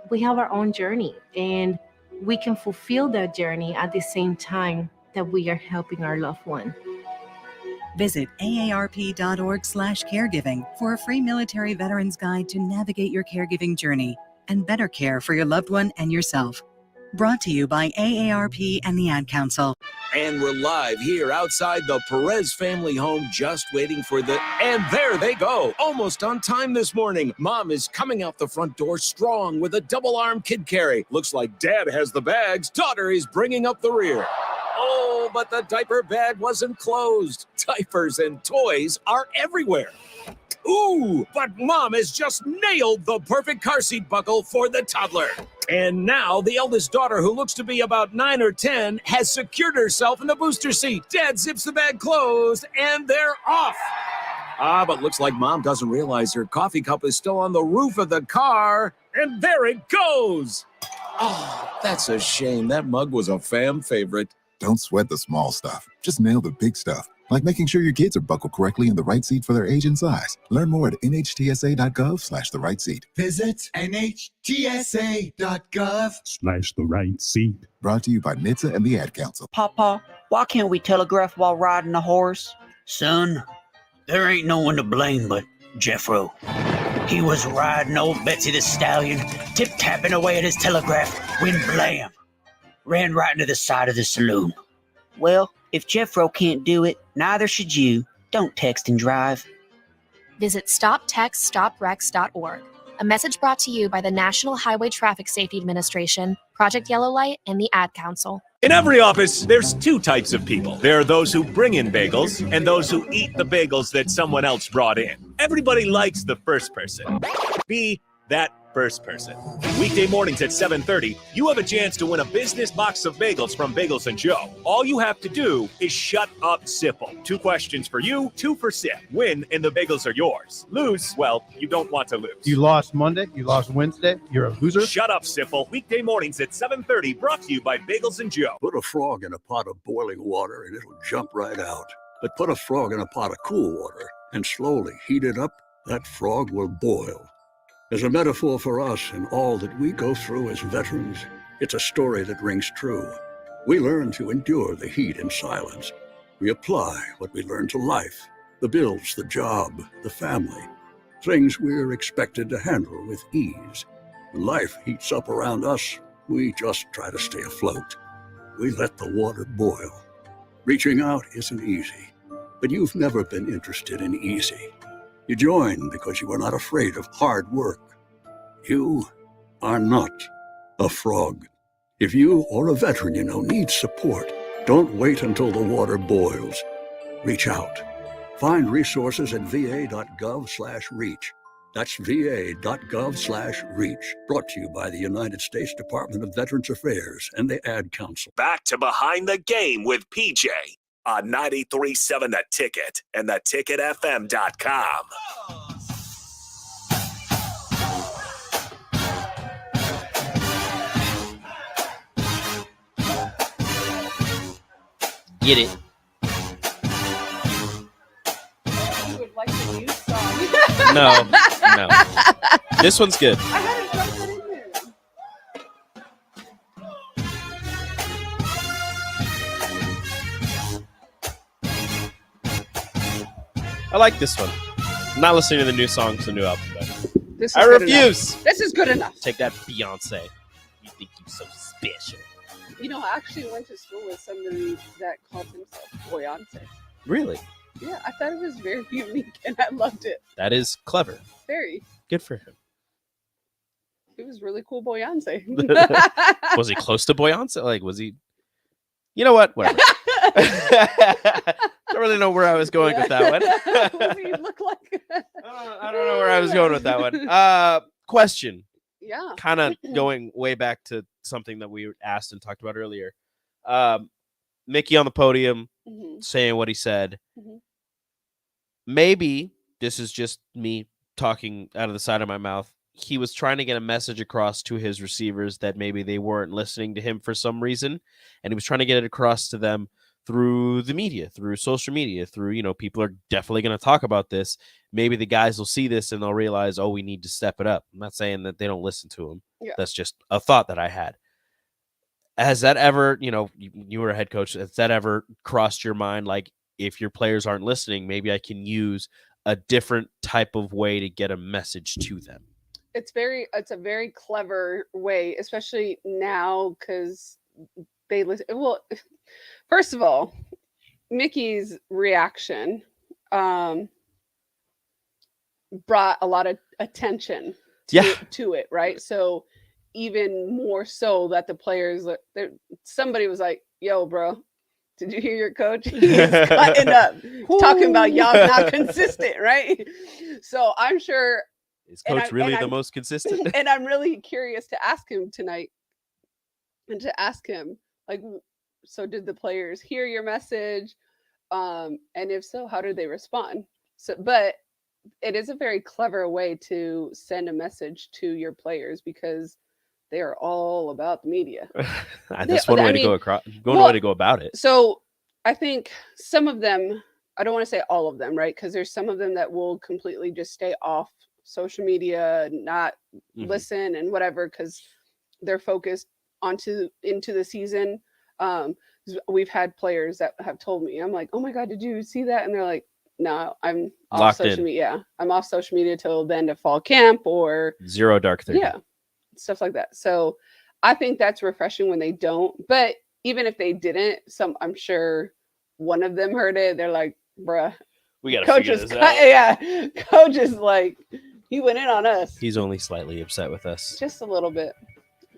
We have our own journey, and we can fulfill that journey at the same time that we are helping our loved one. Visit aarp.org/caregiving for a free military veterans guide to navigate your caregiving journey and better care for your loved one and yourself. Brought to you by AARP and the Ad Council. And we're live here outside the Perez family home, just waiting for the... And there they go, almost on time this morning. Mom is coming out the front door strong with a double-arm kid carry. Looks like Dad has the bags. Daughter is bringing up the rear. Oh, but the diaper bag wasn't closed. Diapers and toys are everywhere. Ooh, but Mom has just nailed the perfect car seat buckle for the toddler. And now the eldest daughter, who looks to be about 9 or 10, has secured herself in the booster seat. Dad zips the bag closed, and they're off. But looks like Mom doesn't realize her coffee cup is still on the roof of the car. And there it goes. Oh, that's a shame. That mug was a fam favorite. Don't sweat the small stuff. Just nail the big stuff, like making sure your kids are buckled correctly in the right seat for their age and size. Learn more at nhtsa.gov/the right seat. Visit nhtsa.gov/the right seat. Brought to you by NHTSA and the Ad Council. Papa, why can't we telegraph while riding a horse? Son, there ain't no one to blame but Jeffro. He was riding old Betsy the Stallion, tip-tapping away at his telegraph, when blam! Ran right into the side of the saloon. Well, if Jeffro can't do it, neither should you. Don't text and drive. Visit StopTextStopWrecks.org. A message brought to you by the National Highway Traffic Safety Administration, Project Yellow Light, and the Ad Council. In every office, there's two types of people. There are those who bring in bagels and those who eat the bagels that someone else brought in. Everybody likes the first person. Be that first person. Weekday mornings at 7:30, you have a chance to win a business box of bagels from Bagels & Joe. All you have to do is shut up, Sipple. 2 questions for you, 2 for Sip. Win, and the bagels are yours. Lose, well, you don't want to lose. You lost Monday, you lost Wednesday, you're a loser. Shut up, Sipple. Weekday mornings at 7:30, brought to you by Bagels & Joe. Put a frog in a pot of boiling water and it'll jump right out. But put a frog in a pot of cool water and slowly heat it up, that frog will boil. As a metaphor for us and all that we go through as veterans, it's a story that rings true. We learn to endure the heat in silence. We apply what we learn to life, the bills, the job, the family, things we're expected to handle with ease. When life heats up around us, we just try to stay afloat. We let the water boil. Reaching out isn't easy, but you've never been interested in easy. You joined because you were not afraid of hard work. You are not a frog. If you or a veteran you know needs support, don't wait until the water boils. Reach out. Find resources at va.gov/reach. That's va.gov/reach. Brought to you by the United States Department of Veterans Affairs and the Ad Council. Back to Behind the Game with PJ on 93.7 The Ticket and theticketfm.com. Get it? You would like the new song. No. This one's good. I gotta drop that in there. I like this one. I'm not listening to the new songs, the new album, but This is I good refuse. enough. This is good enough. Take that, Beyonce. You think you're so special. You know, I actually went to school with somebody that called himself Beyonce. Really? Yeah, I thought it was very unique, and I loved it. That is clever. Very. Good for him. It was really cool, Beyonce. Was he close to Beyonce? Like, was he? You know what? Whatever. Don't really know where I was going with that one. What do you look like? I don't know where I was going with that one. Question. Yeah. Kind of going way back to something that we asked and talked about earlier. Mickey on the podium saying what he said. Maybe this is just me talking out of the side of my mouth. He was trying to get a message across to his receivers that maybe they weren't listening to him for some reason. And he was trying to get it across to them through the media, through social media, through, people are definitely going to talk about this. Maybe the guys will see this and they'll realize, oh, we need to step it up. I'm not saying that they don't listen to him. Yeah. That's just a thought that I had. Has that ever, you were a head coach, has that ever crossed your mind? Like, if your players aren't listening, maybe I can use a different type of way to get a message to them. It's a very clever way, especially now, because they listen. Well, first of all, Mickey's reaction brought a lot of attention to it, right? So even more so that the players, somebody was like, yo, bro, did you hear your coach? He's cutting up, talking about y'all not consistent, right? So I'm sure. Is coach really the most consistent? And I'm really curious to ask him tonight, and to ask him, like, so did the players hear your message? And if so, how did they respond? So, but it is a very clever way to send a message to your players, because they are all about the media. That's one way to go across. One way to go about it. So I think some of them, I don't want to say all of them, right? Because there's some of them that will completely just stay off social media, not listen and whatever, because they're focused into the season. We've had players that have told me, I'm like, oh my God, did you see that? And they're like, no, I'm off Locked social in. media. Yeah, I'm off social media till the end of fall camp or Zero dark 30. Yeah, stuff like that. So I think that's refreshing when they don't. But even if they didn't, I'm sure one of them heard it. They're like, bruh, we got to coach figure is this out. Yeah, coach is like, he went in on us. He's only slightly upset with us. Just a little bit.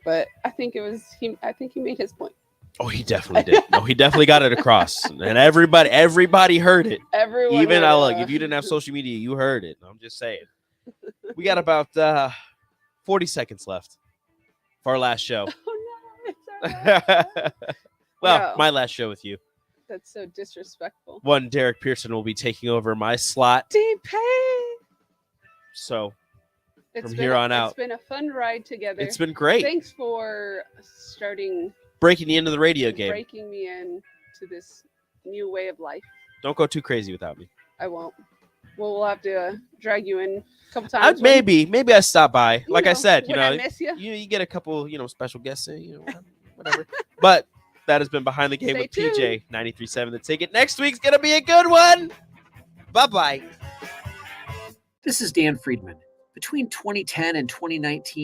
But I think I think he made his point. Oh, he definitely did. No, he definitely got it across, and everybody heard it. Everyone. Even heard look, if you didn't have social media, you heard it. I'm just saying. We got about 40 seconds left for our last show. Oh no, it's all right. Well, No. my last show with you. That's so disrespectful. One Derek Pearson will be taking over my slot. DP. So It's from been here on out, it's been a fun ride together. It's been great. Thanks for breaking you into the radio game. breaking me in to this new way of life. Don't go too crazy without me. I won't. Well, we'll have to drag you in a couple times. Maybe I stop by. Like I said, when I miss you. you get a couple, special guests, whatever. But that has been Behind the Game Stay with tuned. PJ 93.7 The Ticket. Next week's gonna be a good one. Bye-bye. This is Dan Friedman. Between 2010 and 2019,